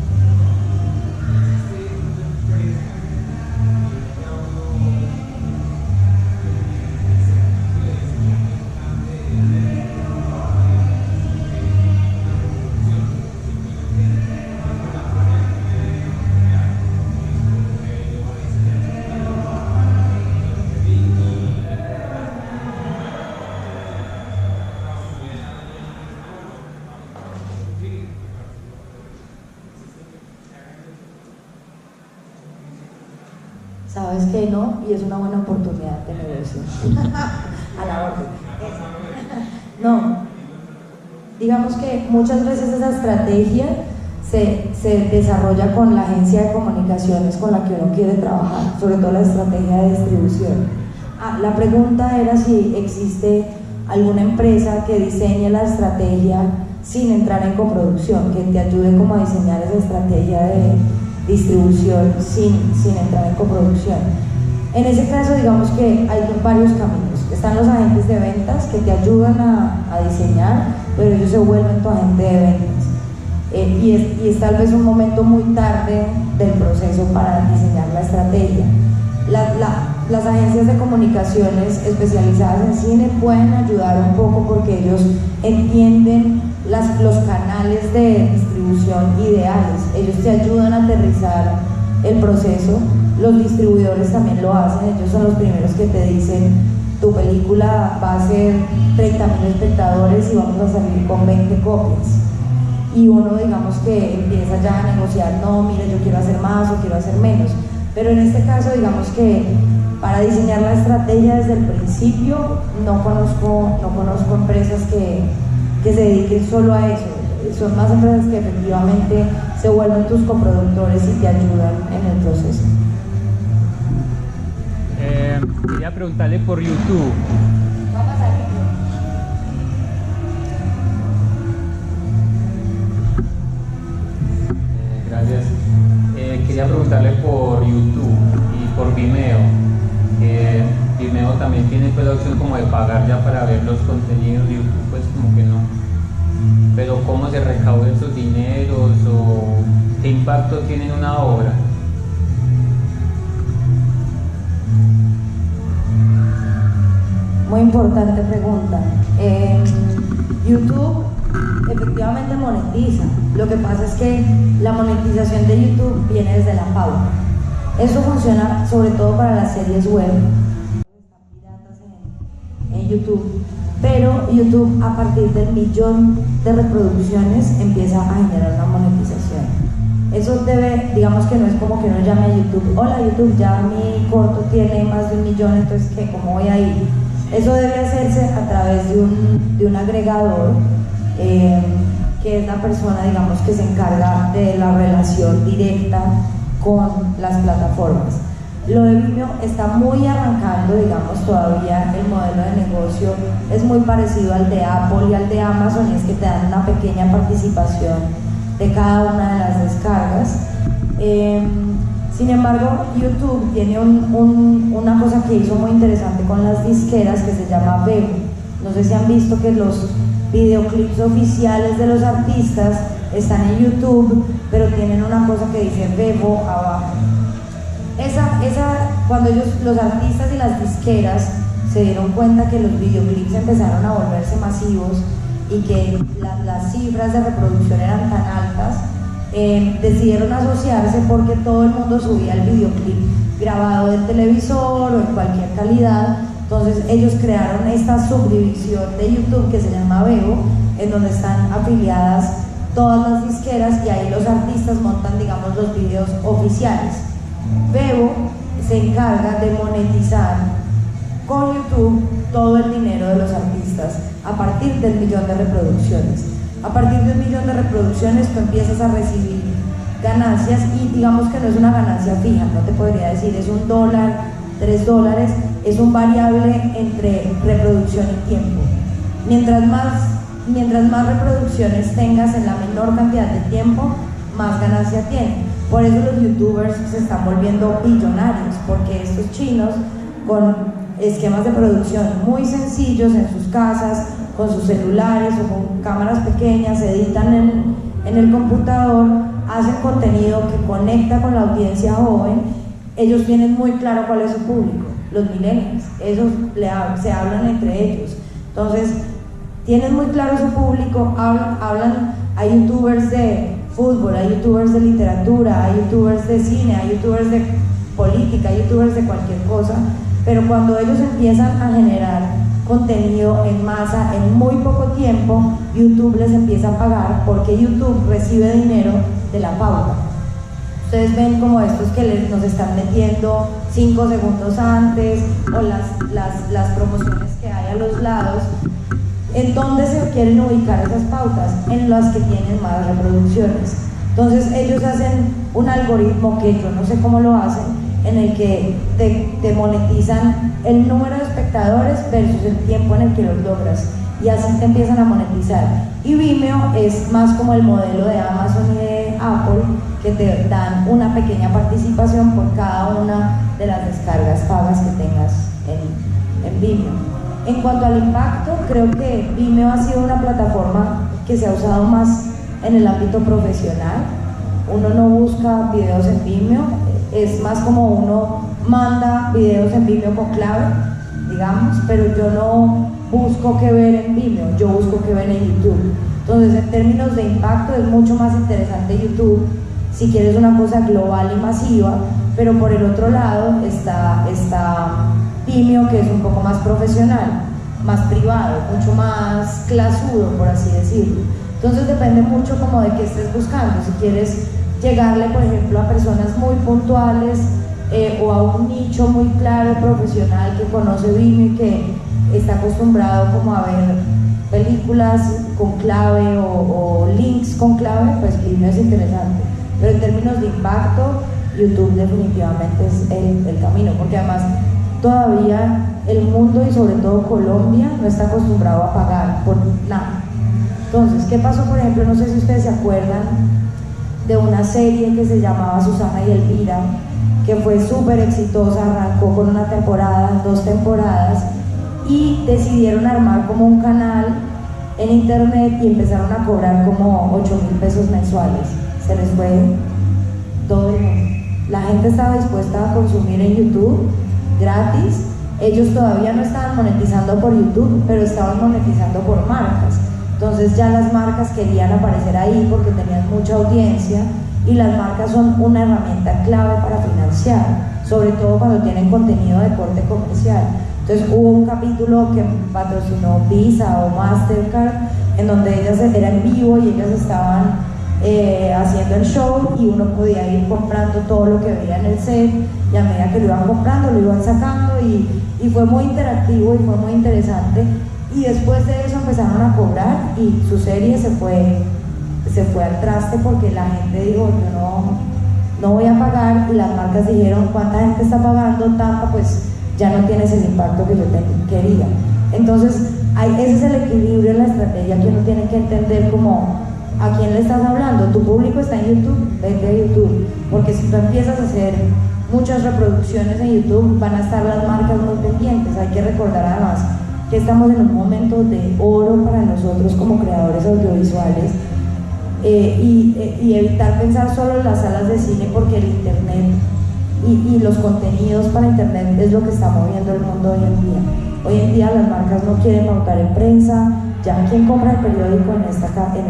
Sabes que no, y es una buena oportunidad de negocio. A la orden. No, digamos que muchas veces esa estrategia se desarrolla con la agencia de comunicaciones con la que uno quiere trabajar, sobre todo la estrategia de distribución. La pregunta era si existe alguna empresa que diseñe la estrategia sin entrar en coproducción, que te ayude como a diseñar esa estrategia de distribución sin entrar en coproducción. En ese caso, digamos que hay varios caminos. Están los agentes de ventas que te ayudan a diseñar, pero ellos se vuelven tu agente de ventas. Y es tal vez un momento muy tarde del proceso para diseñar la estrategia. Las agencias de comunicaciones especializadas en cine pueden ayudar un poco porque ellos entienden los canales de distribución ideales. Ellos te ayudan a aterrizar el proceso. Los distribuidores también lo hacen. Ellos son los primeros que te dicen: tu película va a ser 30.000 espectadores y vamos a salir con 20 copias. Y uno, digamos que empieza ya a negociar: no, mire, yo quiero hacer más o quiero hacer menos. Pero en este caso, digamos que para diseñar la estrategia desde el principio no conozco empresas que se dediquen solo a eso. Son más empresas que efectivamente se vuelven tus coproductores y te ayudan en el proceso. Quería preguntarle por YouTube. Va a pasar. Gracias. Quería preguntarle por YouTube y por Vimeo. Vimeo también tiene pues la opción como de pagar ya para ver los contenidos. YouTube pues como que no. Pero ¿cómo se recaudan esos dineros o qué impacto tiene en una obra? Muy importante pregunta. YouTube efectivamente monetiza. Lo que pasa es que la monetización de YouTube viene desde la pauta. Eso funciona sobre todo para las series web, están piratas en YouTube, pero YouTube a partir del 1.000.000 de reproducciones empieza a generar una monetización. Eso debe, digamos que no es como que uno llame a YouTube: hola YouTube, ya mi corto tiene más de 1.000.000, entonces ¿qué? ¿Cómo voy a ir? Eso debe hacerse a través de un agregador, que es la persona, digamos, que se encarga de la relación directa con las plataformas. Lo de Vimeo está muy arrancando, digamos, todavía el modelo de negocio es muy parecido al de Apple y al de Amazon, y es que te dan una pequeña participación de cada una de las descargas. Sin embargo, YouTube tiene una cosa que hizo muy interesante con las disqueras que se llama Vevo. No sé si han visto que los videoclips oficiales de los artistas están en YouTube, pero tienen una cosa que dice Vevo abajo. Cuando los artistas y las disqueras se dieron cuenta que los videoclips empezaron a volverse masivos y que las cifras de reproducción eran tan altas, decidieron asociarse porque todo el mundo subía el videoclip grabado del televisor o en cualquier calidad. Entonces ellos crearon esta subdivisión de YouTube que se llama Vevo, en donde están afiliadas todas las disqueras y ahí los artistas montan, digamos, los videos oficiales. Vevo se encarga de monetizar con YouTube todo el dinero de los artistas a partir del 1.000.000 de reproducciones. A partir de 1.000.000 de reproducciones tú empiezas a recibir ganancias, y digamos que no es una ganancia fija, no te podría decir es $1, $3, es un variable entre reproducción y tiempo. Mientras más reproducciones tengas en la menor cantidad de tiempo, más ganancia tienen. Por eso los youtubers se están volviendo billonarios, porque estos chinos con esquemas de producción muy sencillos en sus casas, con sus celulares o con cámaras pequeñas, editan en el computador, hacen contenido que conecta con la audiencia joven. Ellos tienen muy claro cuál es su público, los millennials, esos se hablan entre ellos. Entonces, tienen muy claro su público, hablan, hay youtubers de fútbol, hay youtubers de literatura, hay youtubers de cine, hay youtubers de política, hay youtubers de cualquier cosa, pero cuando ellos empiezan a generar contenido en masa en muy poco tiempo, YouTube les empieza a pagar, porque YouTube recibe dinero de la pauta. Ustedes ven como estos que nos están metiendo 5 segundos antes, o las promociones que hay a los lados. ¿En dónde se quieren ubicar esas pautas? En las que tienen más reproducciones. Entonces ellos hacen un algoritmo que yo no sé cómo lo hacen, en el que te monetizan el número de espectadores versus el tiempo en el que los logras, y así te empiezan a monetizar. Y Vimeo es más como el modelo de Amazon y de Apple, que te dan una pequeña participación por cada una de las descargas pagas que tengas en Vimeo. En cuanto al impacto, creo que Vimeo ha sido una plataforma que se ha usado más en el ámbito profesional. Uno no busca videos en Vimeo, es más como uno manda videos en Vimeo con clave, digamos, pero yo no busco qué ver en Vimeo, yo busco qué ver en YouTube. Entonces, en términos de impacto, es mucho más interesante YouTube si quieres una cosa global y masiva, pero por el otro lado está Vimeo, que es un poco más profesional, más privado, mucho más clasudo, por así decirlo. Entonces depende mucho como de qué estés buscando. Si quieres llegarle, por ejemplo, a personas muy puntuales o a un nicho muy claro, profesional, que conoce Vimeo y que está acostumbrado como a ver películas con clave o links con clave, pues Vimeo es interesante. Pero en términos de impacto, YouTube definitivamente es el camino, porque además todavía el mundo y sobre todo Colombia no está acostumbrado a pagar por nada. Entonces, ¿qué pasó? Por ejemplo, no sé si ustedes se acuerdan de una serie que se llamaba Susana y Elvira, que fue súper exitosa, arrancó con una temporada, 2 temporadas, y decidieron armar como un canal en internet y empezaron a cobrar como 8.000 pesos mensuales. Se les fue todo el mundo. La gente estaba dispuesta a consumir en YouTube gratis. Ellos todavía no estaban monetizando por YouTube, pero estaban monetizando por marcas. Entonces ya las marcas querían aparecer ahí porque tenían mucha audiencia, y las marcas son una herramienta clave para financiar, sobre todo cuando tienen contenido de corte comercial. Entonces hubo un capítulo que patrocinó Visa o Mastercard, en donde ellas eran en vivo y ellas estaban haciendo el show, y uno podía ir comprando todo lo que veía en el set, y a medida que lo iban comprando lo iban sacando, y fue muy interactivo y fue muy interesante. Y después de eso empezaron a cobrar, y su serie se fue al traste porque la gente dijo: yo no voy a pagar, y las marcas dijeron: ¿cuánta gente está pagando? Tanta, pues ya no tienes el impacto que yo quería. Entonces ese es el equilibrio en la estrategia que uno tiene que entender, como ¿a quién le estás hablando? Tu público está en YouTube, vete a YouTube, porque si tú empiezas a hacer muchas reproducciones en YouTube, van a estar las marcas muy pendientes. Hay que recordar además que estamos en un momento de oro para nosotros como creadores audiovisuales, y evitar pensar solo en las salas de cine, porque el internet y los contenidos para internet es lo que está moviendo el mundo hoy en día. Hoy en día las marcas no quieren pautar en prensa. Ya, ¿quién compra el periódico en esta clase?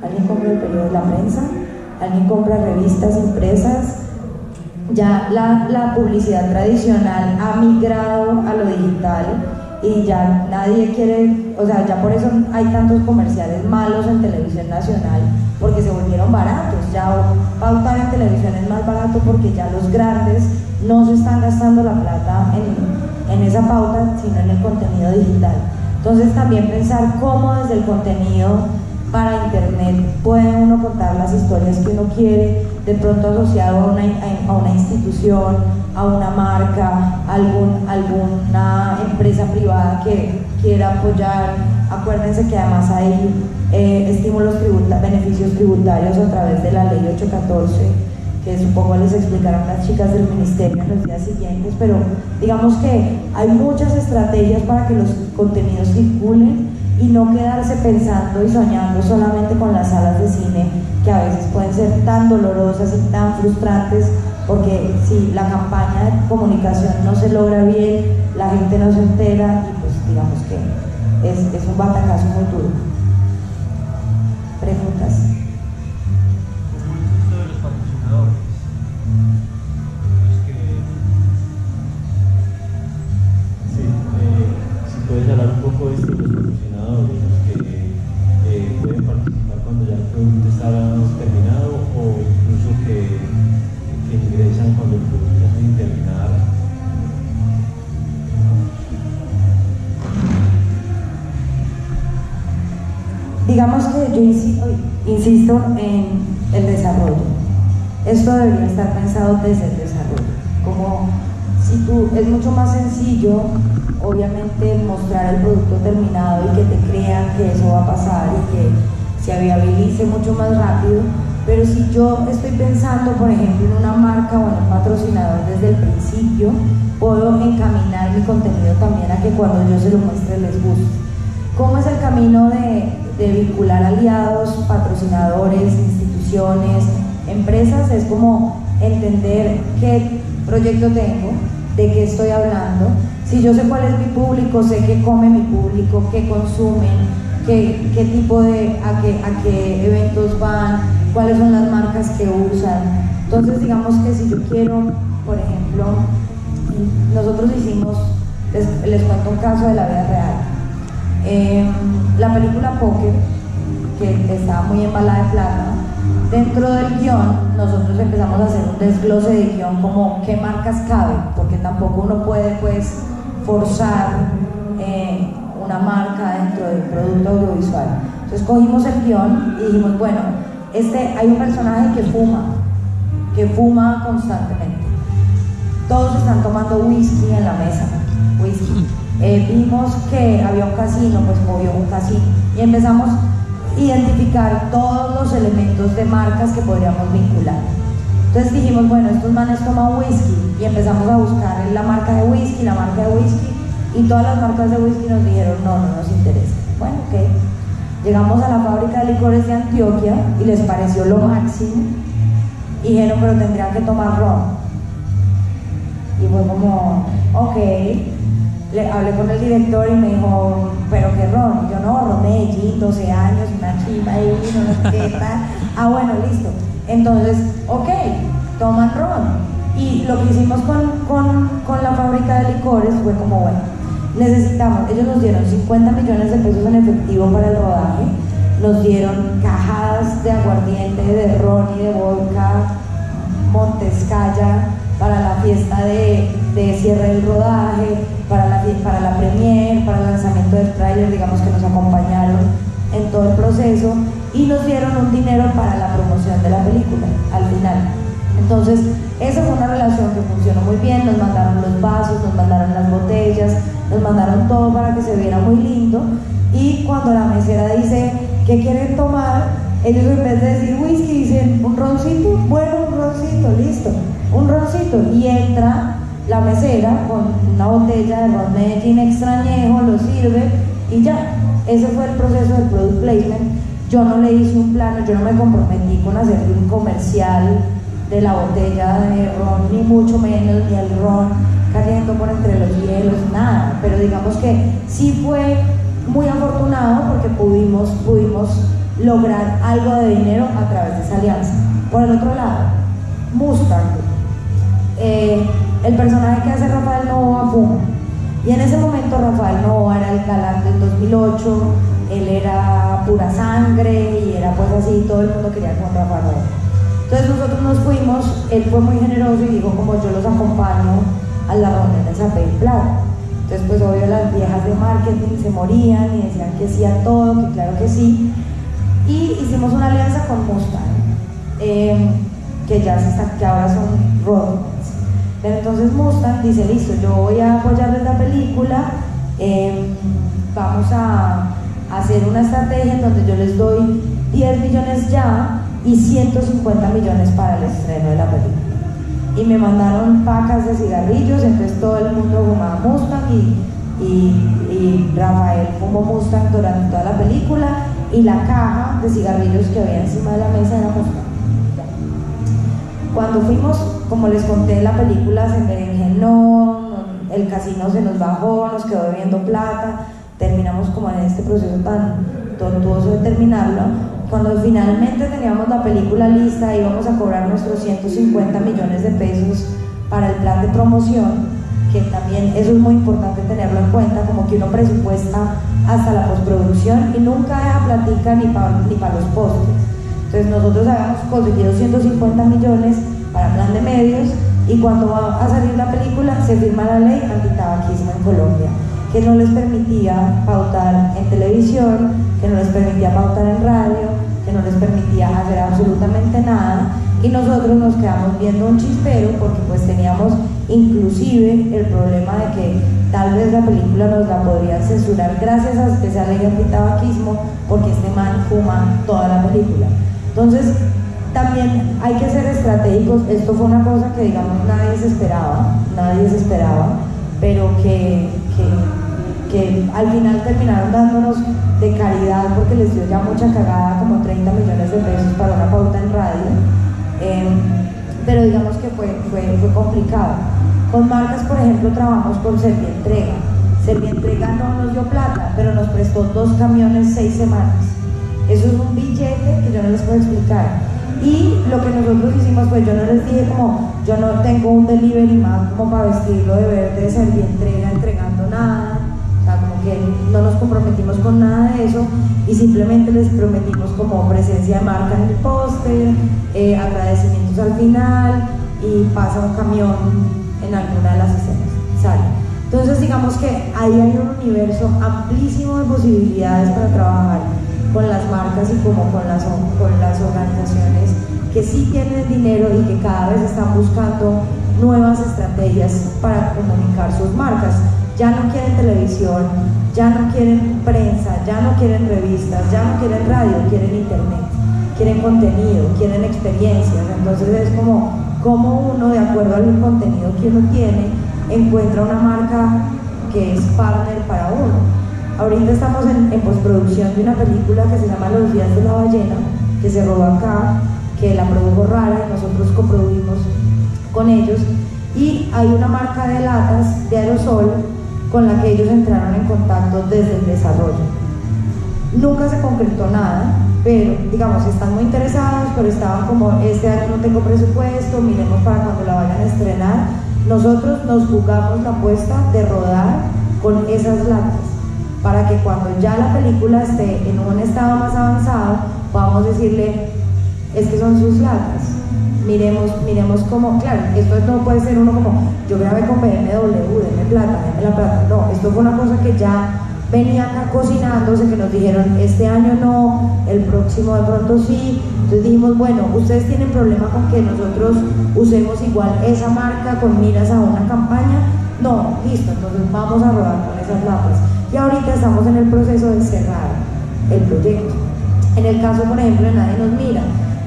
¿Alguien compra el periódico, la prensa? ¿Alguien compra revistas impresas? Ya la publicidad tradicional ha migrado a lo digital, y ya nadie quiere, o sea, ya por eso hay tantos comerciales malos en televisión nacional, porque se volvieron baratos. Ya pautar en televisión es más barato, porque ya los grandes no se están gastando la plata en esa pauta, sino en el contenido digital. Entonces también pensar cómo desde el contenido para internet puede uno contar las historias que uno quiere, de pronto asociado a una institución, a una marca, a alguna empresa privada que quiera apoyar. Acuérdense que además hay beneficios tributarios a través de la ley 814, que supongo les explicarán las chicas del ministerio en los días siguientes, pero digamos que hay muchas estrategias para que los contenidos circulen y no quedarse pensando y soñando solamente con las salas de cine, que a veces pueden ser tan dolorosas y tan frustrantes, porque si la campaña de comunicación no se logra bien, la gente no se entera y pues digamos que es un batacazo muy duro. Preguntas. Esto de los patrocinadores. Si puedes hablar un poco de esto de los patrocinadores, los que pueden participar cuando ya el producto está terminado o incluso que ingresan cuando el producto está sin terminar. Digamos que yo insisto en el desarrollo. Esto debería estar pensado desde el desarrollo. Como es mucho más sencillo, obviamente, mostrar el producto terminado y que te crean que eso va a pasar y que se viabilice mucho más rápido. Pero si yo estoy pensando, por ejemplo, en una marca o en un patrocinador desde el principio, puedo encaminar mi contenido también a que cuando yo se lo muestre les guste. ¿Cómo es el camino de vincular aliados, patrocinadores, instituciones, empresas? Es como entender qué proyecto tengo, de qué estoy hablando. Si yo sé cuál es mi público, sé qué come mi público, qué consumen, qué tipo a qué eventos van, cuáles son las marcas que usan. Entonces digamos que si yo quiero, por ejemplo, nosotros hicimos, les cuento un caso de la vida real. La película Póker, que estaba muy embalada de plata, dentro del guión nosotros empezamos a hacer un desglose de guión como qué marcas caben, porque tampoco uno puede pues forzar una marca dentro del producto audiovisual. Entonces cogimos el guión y dijimos, bueno, hay un personaje que fuma constantemente. Todos están tomando whisky en la mesa, whisky. Vimos que había un casino, pues movió un casino y empezamos a identificar todos los elementos de marcas que podríamos vincular. Entonces dijimos, bueno, estos manes toman whisky y empezamos a buscar la marca de whisky y todas las marcas de whisky nos dijeron no nos interesa. Bueno, ok. Llegamos a la fábrica de licores de Antioquia y les pareció lo máximo y dijeron, pero tendrían que tomar ron. Y fue como, ok. Le hablé con el director y me dijo, pero qué ron. Y yo, no, ron Medellín, 12 años, una chima ahí, no sé qué tal. Bueno, listo. Entonces, ok, toman ron. Y lo que hicimos con la fábrica de licores fue como, bueno, ellos nos dieron 50 millones de pesos en efectivo para el rodaje, nos dieron cajadas de aguardiente, de ron y de vodka, Montescaya, para la fiesta de cierre del rodaje, para la premier, para el lanzamiento del tráiler, digamos que nos acompañaron en todo el proceso y nos dieron un dinero para la promoción de la película al final. Entonces, esa fue una relación que funcionó muy bien, nos mandaron los vasos, nos mandaron las botellas, nos mandaron todo para que se viera muy lindo y cuando la mesera dice, ¿qué quieren tomar? Ellos en vez de decir whisky dicen, ¿un roncito? Bueno, un roncito, listo, un roncito. Y entra la mesera con una botella de ron Medellín extrañejo, lo sirve y ya. Ese fue el proceso del product placement. Yo no le hice un plano, yo no me comprometí con hacer un comercial de la botella de ron, ni mucho menos, ni el ron cayendo por entre los hielos, nada. Pero digamos que sí fue muy afortunado porque pudimos lograr algo de dinero a través de esa alianza. Por el otro lado, Mustang, el personaje que hace Rafael Novoa fuma, y en ese momento Rafael Novoa era el galán del 2008, él era pura sangre y era pues así, todo el mundo quería con Rafael Novoa. Entonces nosotros nos fuimos, él fue muy generoso y dijo, como yo los acompaño a las reuniones a pedir plata. Entonces pues obvio las viejas de marketing se morían y decían que sí a todo, que claro que sí. y hicimos una alianza con Mustang, que ahora son Roadrunners. Pero entonces Mustang dice, listo, yo voy a apoyarles la película, vamos a hacer una estrategia en donde yo les doy 10 millones ya y 150 millones para el estreno de la película. Y me mandaron pacas de cigarrillos, entonces todo el mundo fumaba Mustang y Rafael fumó Mustang durante toda la película, y la caja de cigarrillos que había encima de la mesa era Mustang. Cuando fuimos, como les conté, la película se berenjenó, el casino se nos bajó, nos quedó debiendo plata, terminamos como en este proceso tan tortuoso de terminarlo. Cuando finalmente teníamos la película lista, íbamos a cobrar nuestros 150 millones de pesos para el plan de promoción, que también eso es muy importante tenerlo en cuenta, como que uno presupuesta hasta la postproducción y nunca deja platica ni para los postres. Entonces nosotros habíamos conseguido 150 millones para plan de medios, y cuando va a salir la película se firma la ley antitabaquismo en Colombia, que no les permitía pautar en televisión, que no les permitía pautar en radio, que no les permitía hacer absolutamente nada, y nosotros nos quedamos viendo un chispero porque pues teníamos inclusive el problema de que tal vez la película nos la podrían censurar gracias a esa ley antitabaquismo, porque este man fuma toda la película. Entonces también hay que ser estratégicos. Esto fue una cosa que digamos nadie se esperaba, pero que al final terminaron dándonos de caridad porque les dio ya mucha cagada, como 30 millones de pesos para una pauta en radio, pero digamos que fue complicado. Con marcas, por ejemplo, trabajamos con Servientrega. Servientrega no nos dio plata, pero nos prestó 2 camiones 6 semanas. Eso es un billete que yo no les puedo explicar. Y lo que nosotros hicimos, pues yo no les dije como, yo no tengo un delivery más como para vestirlo de verde, Servientrega entregando nada. O sea, como que no nos comprometimos con nada de eso, y simplemente les prometimos como presencia de marca en el póster, agradecimientos al final, y pasa un camión en alguna de las escenas, sale. Entonces digamos que ahí hay un universo amplísimo de posibilidades para trabajar con las marcas y como con las organizaciones que sí tienen dinero y que cada vez están buscando nuevas estrategias para comunicar sus marcas. Ya no quieren televisión, ya no quieren prensa, ya no quieren revistas, ya no quieren radio, quieren internet, quieren contenido, quieren experiencias. Entonces es como uno, de acuerdo al contenido que uno tiene, encuentra una marca que es partner para uno. Ahorita estamos en postproducción de una película que se llama Los días de la ballena, que se rodó acá, que la produjo Rara y nosotros coprodujimos con ellos, y hay una marca de latas de aerosol con la que ellos entraron en contacto desde el desarrollo. Nunca se concretó nada, pero digamos están muy interesados, pero estaban como, este año no tengo presupuesto, miremos para cuando la vayan a estrenar. Nosotros nos jugamos la apuesta de rodar con esas latas, para que cuando ya la película esté en un estado más avanzado, podamos decirle, es que son sus latas. Miremos como, claro, esto no puede ser uno como, yo grabé con BMW, denme la plata. No, esto fue una cosa que ya venía acá cocinándose, que nos dijeron, este año no, el próximo de pronto sí. Entonces dijimos, bueno, ustedes tienen problema con que nosotros usemos igual esa marca con miras a una campaña. No, listo, entonces vamos a rodar con esas latas. Y ahorita estamos en el proceso de cerrar el proyecto. En el caso, por ejemplo, de Nadie Nos Mira,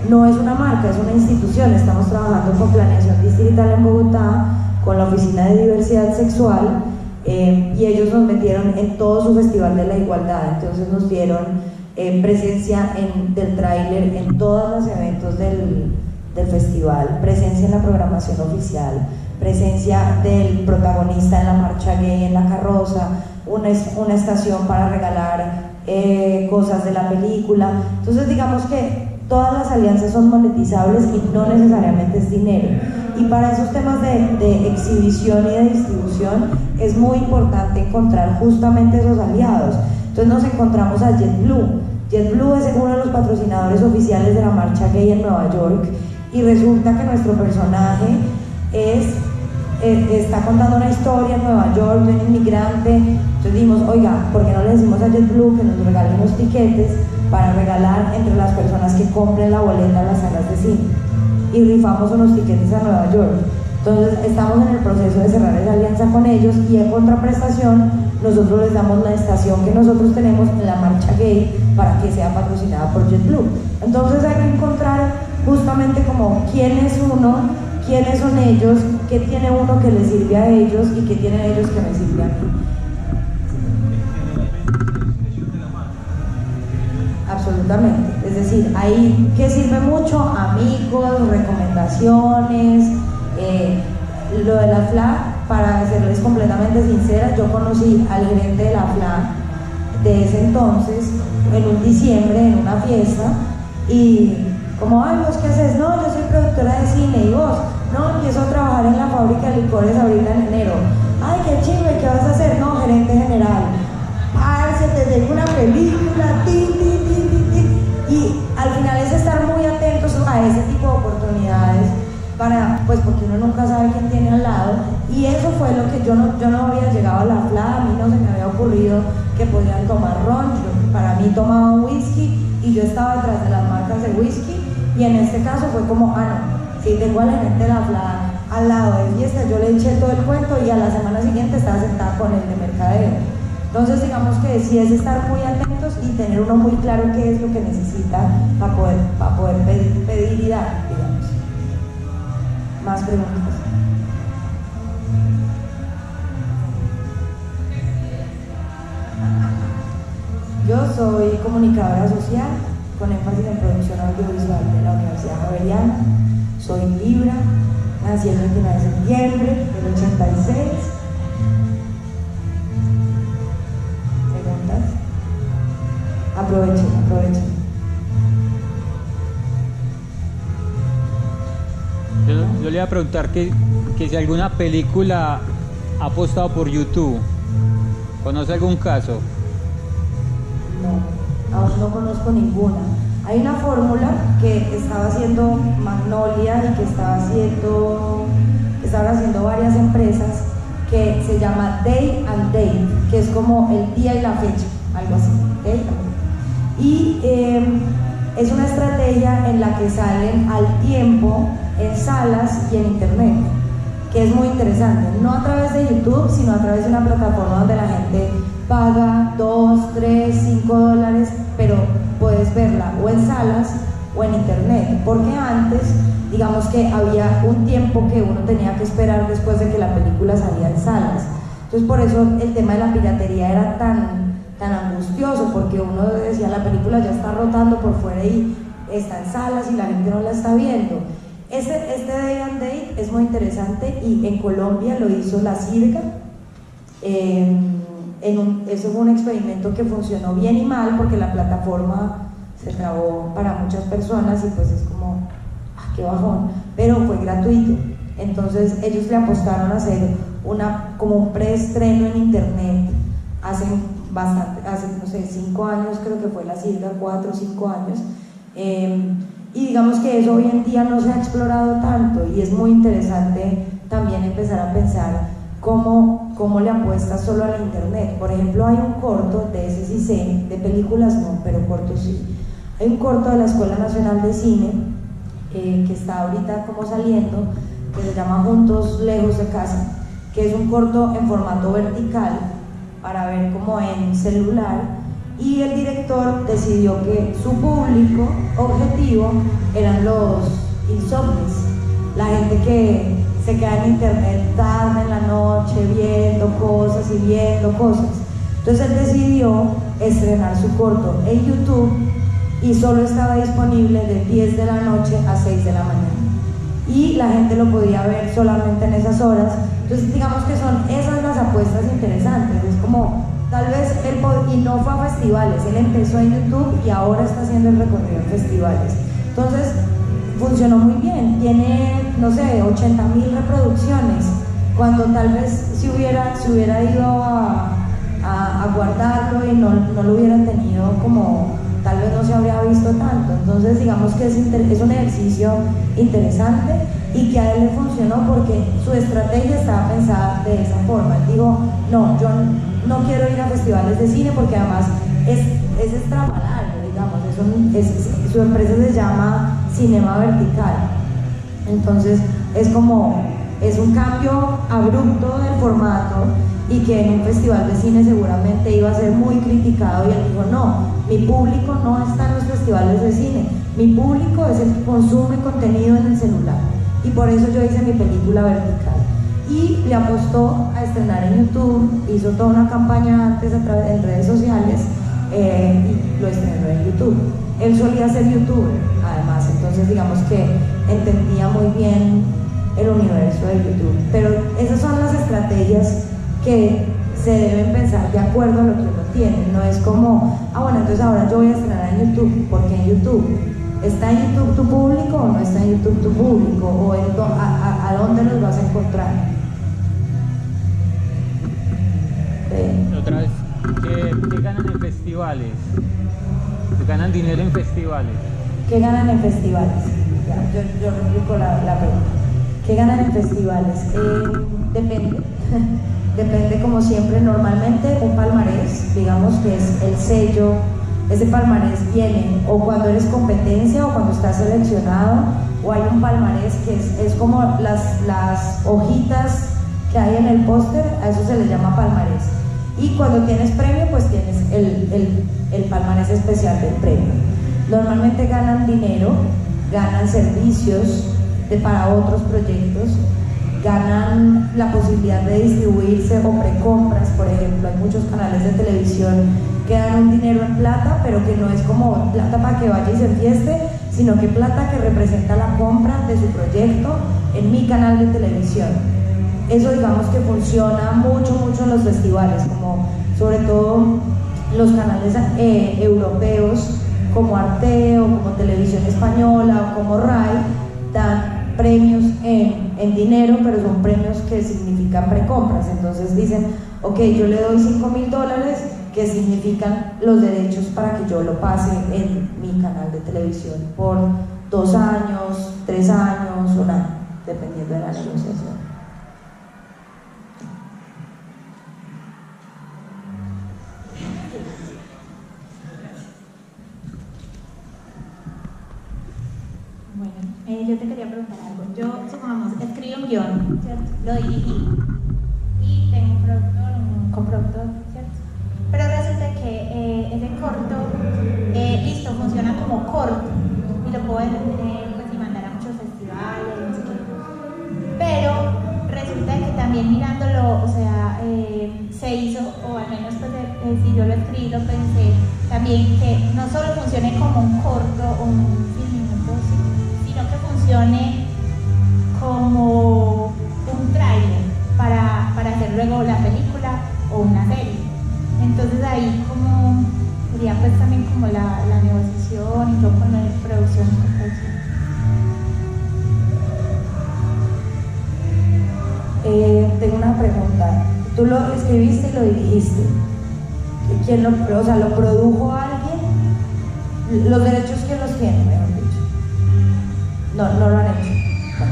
no es una marca, es una institución. Estamos trabajando con Planeación Distrital en Bogotá, con la Oficina de Diversidad Sexual, y ellos nos metieron en todo su Festival de la Igualdad. Entonces nos dieron presencia del tráiler en todos los eventos del festival, presencia en la programación oficial, presencia del protagonista en la marcha gay en la carroza, una estación para regalar cosas de la película. Entonces digamos que todas las alianzas son monetizables y no necesariamente es dinero, y para esos temas de exhibición y de distribución es muy importante encontrar justamente esos aliados. Entonces nos encontramos a JetBlue. JetBlue es uno de los patrocinadores oficiales de la marcha gay en Nueva York, y resulta que nuestro personaje está contando una historia en Nueva York de un inmigrante. Entonces dijimos, oiga, ¿por qué no le decimos a JetBlue que nos regale unos tiquetes para regalar entre las personas que compren la boleta a las salas de cine. Y rifamos unos tiquetes a Nueva York. Entonces estamos en el proceso de cerrar esa alianza con ellos y en contraprestación nosotros les damos la estación que nosotros tenemos en la marcha gay para que sea patrocinada por JetBlue. Entonces hay que encontrar justamente como quién es uno, quiénes son ellos, qué tiene uno que les sirve a ellos y qué tienen ellos que me sirve a mí. Absolutamente, es decir, ahí que sirve mucho, amigos, recomendaciones, lo de la FLA, para serles completamente sincera, yo conocí al gerente de la FLA de ese entonces, en un diciembre, en una fiesta, y como, ay, ¿vos qué haces? No, yo soy productora de cine, y vos, no, empiezo a trabajar en la fábrica de licores ahorita en enero, ay, qué chingo, ¿y qué vas a hacer? No, gerente general, parce, te dejo una película, y al final es estar muy atentos a ese tipo de oportunidades, para, pues porque uno nunca sabe quién tiene al lado, y eso fue lo que yo no había llegado a la FLA, a mí no se me había ocurrido que podían tomar ron, para mí tomaban whisky y yo estaba detrás de las marcas de whisky, y en este caso fue como, no, si tengo al gerente de la FLA al lado de fiesta, yo le eché todo el cuento y a la semana siguiente estaba sentada con el de mercadeo. Entonces digamos que sí es estar muy atentos y tener uno muy claro qué es lo que necesita para poder pedir y dar, digamos. Más preguntas. Yo soy comunicadora social con énfasis en producción audiovisual de la Universidad Javeriana. Soy Libra, nací el 29 de septiembre del 86. ¿Preguntas? Aprovechen. Yo le iba a preguntar que si alguna película ha apostado por YouTube. ¿Conoce algún caso? No, aún no conozco ninguna. Hay una fórmula que estaba haciendo Magnolia y que estaban haciendo varias empresas, que se llama Day and Date, que es como el día y la fecha, algo así. Day and Date. Y es una estrategia en la que salen al tiempo en salas y en internet, que es muy interesante, no a través de YouTube, sino a través de una plataforma donde la gente paga 2, 3, 5 dólares, pero puedes verla o en salas o en internet, porque antes, digamos que había un tiempo que uno tenía que esperar después de que la película salía en salas. Entonces por eso el tema de la piratería era tan angustioso, porque uno decía, la película ya está rotando por fuera y está en salas y la gente no la está viendo. Este Day and Date es muy interesante y en Colombia lo hizo la CIRGA. Eso fue un experimento que funcionó bien y mal, porque la plataforma se trabó para muchas personas y pues es como, qué bajón, pero fue gratuito. Entonces ellos le apostaron a hacer como un preestreno en internet hace no sé, 5 años, creo que fue la CIRGA, 4 o 5 años, y digamos que eso hoy en día no se ha explorado tanto, y es muy interesante también empezar a pensar cómo le apuestas solo a la internet. Por ejemplo, hay un corto, de ese sí sé, de películas no, pero cortos sí. Hay un corto de la Escuela Nacional de Cine que está ahorita como saliendo, que se llama Juntos Lejos de Casa, que es un corto en formato vertical para ver como en celular, y el director decidió que su público objetivo eran los insomnes, la gente que se queda en internet tarde en la noche viendo cosas. Entonces él decidió estrenar su corto en YouTube y solo estaba disponible de 10 de la noche a 6 de la mañana, y la gente lo podía ver solamente en esas horas. Entonces digamos que son esas las apuestas interesantes. Es como, tal vez y no fue a festivales, él empezó en YouTube y ahora está haciendo el recorrido en festivales. Entonces funcionó muy bien, tiene, no sé, 80,000 reproducciones, cuando tal vez si hubiera ido a guardarlo y no lo hubieran tenido, como tal vez no se habría visto tanto. Entonces digamos que es un ejercicio interesante y que a él le funcionó porque su estrategia estaba pensada de esa forma. Él dijo, no, yo no quiero ir a festivales de cine porque además es estrafalario, digamos, su empresa se llama Cinema Vertical. Entonces es un cambio abrupto del formato y que en un festival de cine seguramente iba a ser muy criticado, y él dijo: no, mi público no está en los festivales de cine, mi público es el que consume contenido en el celular, y por eso yo hice mi película Vertical. Y le apostó a estrenar en YouTube, hizo toda una campaña antes en redes sociales, y lo estrenó en YouTube. Él solía ser youtuber, además, entonces digamos que entendía muy bien el universo de YouTube. Pero esas son las estrategias que se deben pensar de acuerdo a lo que uno tiene. No es como, bueno, entonces ahora yo voy a estrenar en YouTube, porque en YouTube ¿está en YouTube tu público o no está en YouTube tu público? ¿O a dónde los vas a encontrar? Otra vez, ¿qué ganan en festivales? ¿Ganan dinero en festivales? ¿Qué ganan en festivales? Ya, yo replico la pregunta. ¿Qué ganan en festivales? Depende. Depende, como siempre. Normalmente un palmarés, digamos que es el sello. Ese palmarés viene o cuando eres competencia o cuando estás seleccionado, o hay un palmarés que es como las hojitas que hay en el póster, a eso se le llama palmarés. Y cuando tienes premio, pues tienes el palmarés especial del premio. Normalmente ganan dinero, ganan servicios para otros proyectos, ganan la posibilidad de distribuirse o precompras. Por ejemplo, hay muchos canales de televisión que dan un dinero en plata, pero que no es como plata para que vaya y se enfieste, sino que plata que representa la compra de su proyecto en mi canal de televisión. Eso, digamos, que funciona mucho en los festivales, como sobre todo los canales europeos como Arte o como Televisión Española o como RAI, dan premios en dinero, pero son premios que significan precompras. Entonces dicen: ok, yo le doy $5.000, que significan los derechos para que yo lo pase en mi canal de televisión por 2 años, 3 años, un año, dependiendo de la negociación. Bueno, yo te quería preguntar algo. Yo, supongamos, escribí un guión, ¿cierto? Lo dirigí y tengo un productor, un coproductor, ¿cierto? Pero resulta que ese corto, listo, funciona como corto y lo puedo pues, y mandar a muchos festivales, no sé qué. Pero resulta que también mirándolo, o sea, se hizo, o al menos pues, si yo lo escribí, lo pensé también, que no solo funcione como un corto o un minuto, sino que funcione como un tráiler para hacer luego la película o una serie. Entonces ahí como sería pues también como la negociación y todo con la producción. Tengo una pregunta. ¿Tú lo escribiste y lo dirigiste? ¿Quién lo produjo alguien? ¿Los derechos quién los tiene, mejor dicho? No lo han hecho.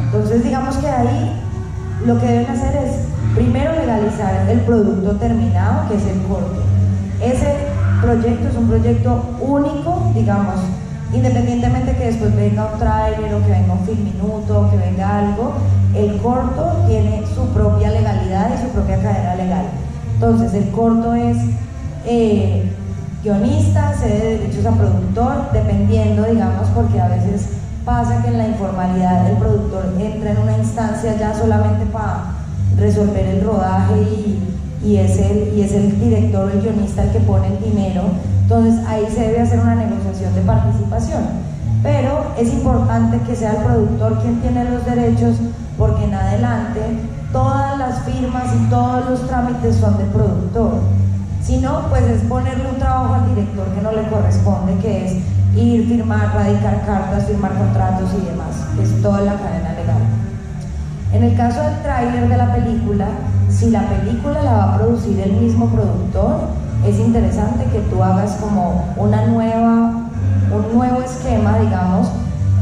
Entonces digamos que ahí lo que deben hacer es primero legalizar el producto terminado, que es el corto. Ese proyecto es un proyecto único, digamos, independientemente que después venga un tráiler o que venga un film minuto o que venga algo, el corto tiene su propia legalidad y su propia cadena legal. Entonces el corto es guionista, cede derechos a productor, dependiendo, digamos, porque a veces pasa que en la informalidad el productor entra en una instancia ya solamente para resolver el rodaje y es el director o el guionista el que pone el dinero. Entonces ahí se debe hacer una negociación de participación, pero es importante que sea el productor quien tiene los derechos, porque en adelante todas las firmas y todos los trámites son del productor. Si no, pues es ponerle un trabajo al director que no le corresponde, que es ir, firmar, radicar cartas, firmar contratos y demás, que es toda la cadena legal. En el caso del tráiler de la película, si la película la va a producir el mismo productor, es interesante que tú hagas como un nuevo esquema, digamos,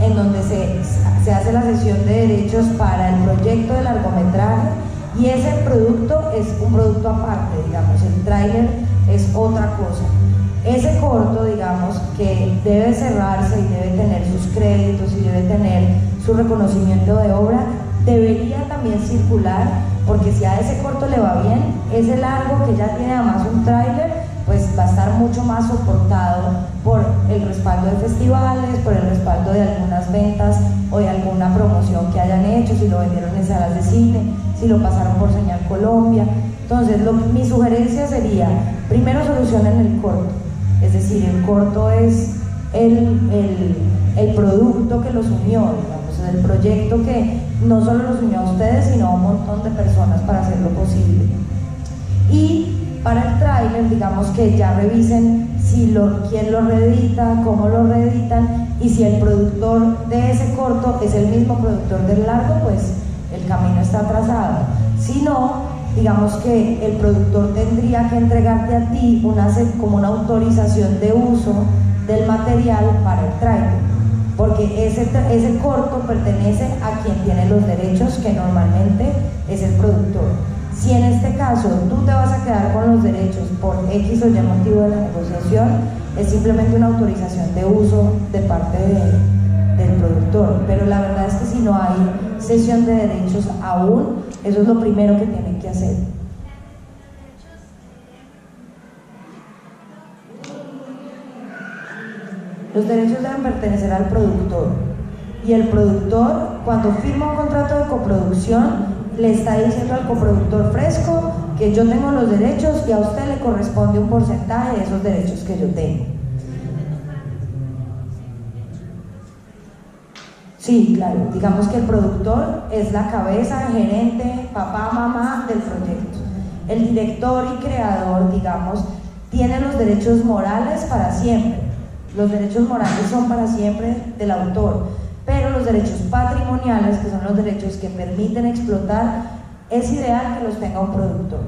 en donde se hace la cesión de derechos para el proyecto de largometraje, y ese producto es un producto aparte, digamos, el tráiler es otra cosa. ese corto, digamos, que debe cerrarse y debe tener sus créditos y debe tener su reconocimiento de obra, debería también circular, porque si a ese corto le va bien, ese largo que ya tiene además un tráiler, pues va a estar mucho más soportado por el respaldo de festivales, por el respaldo de algunas ventas o de alguna promoción que hayan hecho, si lo vendieron en salas de cine, si lo pasaron por Señal Colombia. Entonces, mi sugerencia sería, primero solucionen el corto, es decir, el corto es el producto que los unió, digamos, el proyecto que no solo los unió a ustedes, sino a un montón de personas para hacerlo posible. Y para el tráiler, digamos que ya revisen quién lo reedita, cómo lo reeditan, y si el productor de ese corto es el mismo productor del largo, pues el camino está trazado. Si no, digamos que el productor tendría que entregarte a ti como una autorización de uso del material para el tráiler, porque ese corto pertenece a quien tiene los derechos, que normalmente es el productor. Si en este caso tú te vas a quedar con los derechos por X o Y motivo de la negociación, es simplemente una autorización de uso de parte del productor. Pero la verdad es que si no hay cesión de derechos aún, eso es lo primero que tienen que hacer. Los derechos deben pertenecer al productor, y el productor, cuando firma un contrato de coproducción, le está diciendo al coproductor fresco que yo tengo los derechos y a usted le corresponde un porcentaje de esos derechos que yo tengo. Sí, claro, digamos que el productor es la cabeza, gerente, papá, mamá del proyecto. El director y creador, digamos, tiene los derechos morales para siempre. Los derechos morales son para siempre del autor, pero los derechos patrimoniales, que son los derechos que permiten explotar, es ideal que los tenga un productor.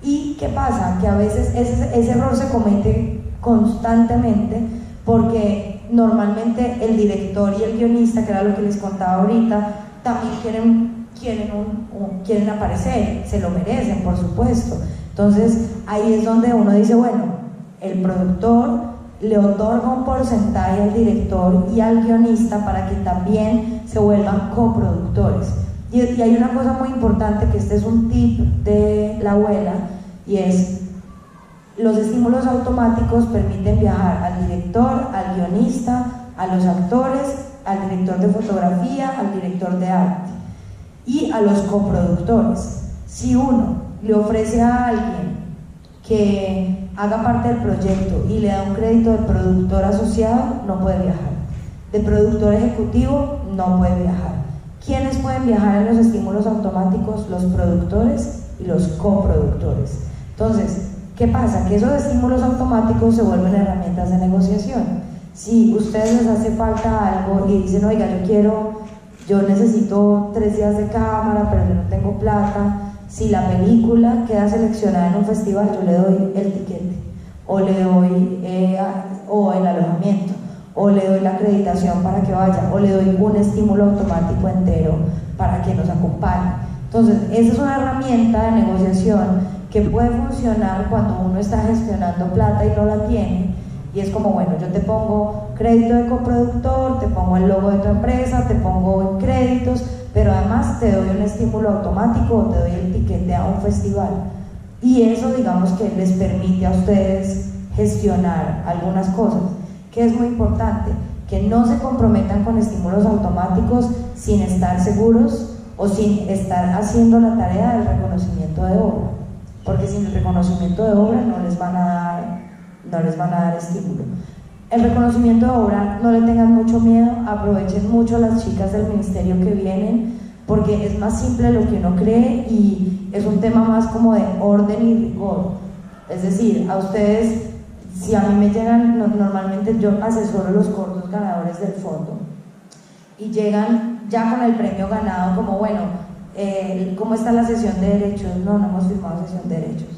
¿Y qué pasa? Que a veces ese error se comete constantemente, porque normalmente el director y el guionista, que era lo que les contaba ahorita, también quieren aparecer, se lo merecen, por supuesto. Entonces ahí es donde uno dice, bueno, el productor le otorga un porcentaje al director y al guionista para que también se vuelvan coproductores. Y hay una cosa muy importante, que este es un tip de la abuela, y es: los estímulos automáticos permiten viajar al director, al guionista, a los actores, al director de fotografía, al director de arte y a los coproductores. Si uno le ofrece a alguien que haga parte del proyecto y le da un crédito de productor asociado, no puede viajar. De productor ejecutivo, no puede viajar. ¿Quiénes pueden viajar en los estímulos automáticos? Los productores y los coproductores. Entonces, ¿qué pasa? Que esos estímulos automáticos se vuelven herramientas de negociación. Si a ustedes les hace falta algo y dicen, oiga, yo necesito 3 días de cámara, pero yo no tengo plata, si la película queda seleccionada en un festival, yo le doy el tiquete, o le doy o el alojamiento, o le doy la acreditación para que vaya, o le doy un estímulo automático entero para que nos acompañe. Entonces, esa es una herramienta de negociación que puede funcionar cuando uno está gestionando plata y no la tiene, y es como, bueno, yo te pongo crédito de coproductor, te pongo el logo de tu empresa, te pongo créditos, pero además te doy un estímulo automático o te doy el tiquete a un festival. Y eso, digamos, que les permite a ustedes gestionar algunas cosas, que es muy importante, que no se comprometan con estímulos automáticos sin estar seguros o sin estar haciendo la tarea del reconocimiento de obra, porque sin el reconocimiento de obra no les van a dar estímulo. El reconocimiento de obra, no le tengan mucho miedo, aprovechen mucho las chicas del ministerio que vienen, porque es más simple de lo que uno cree y es un tema más como de orden y rigor. Es decir, a ustedes, si a mí me llegan, normalmente yo asesoro los cortos ganadores del fondo y llegan ya con el premio ganado, como bueno, ¿cómo está la sesión de derechos? No hemos firmado sesión de derechos.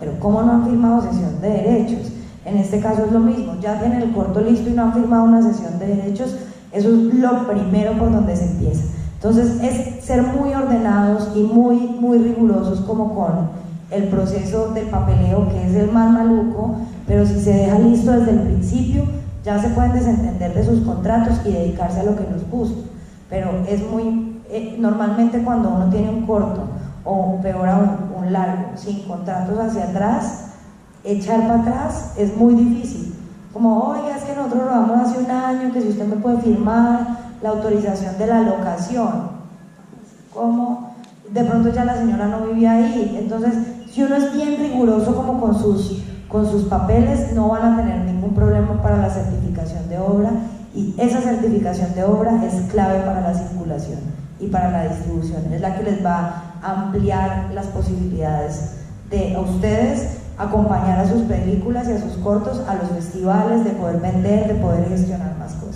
Pero ¿cómo no han firmado sesión de derechos? En este caso es lo mismo, ya tienen el corto listo y no han firmado una sesión de derechos. Eso es lo primero por donde se empieza. Entonces es ser muy ordenados y muy rigurosos como con el proceso del papeleo, que es el más maluco, pero si se deja listo desde el principio, ya se pueden desentender de sus contratos y dedicarse a lo que nos gusta. Pero es muy, normalmente cuando uno tiene un corto, o peor aún, un largo, sin contratos hacia atrás, echar para atrás es muy difícil. Como, oiga, es que nosotros robamos hace un año, que si usted me puede firmar la autorización de la locación. ¿Cómo? De pronto ya la señora no vivía ahí. Entonces, si uno es bien riguroso como con sus papeles, no van a tener ningún problema para la certificación de obra, y esa certificación de obra es clave para la circulación y para la distribución. Es la que les va a ampliar las posibilidades de a ustedes acompañar a sus películas y a sus cortos a los festivales, de poder vender, de poder gestionar más cosas.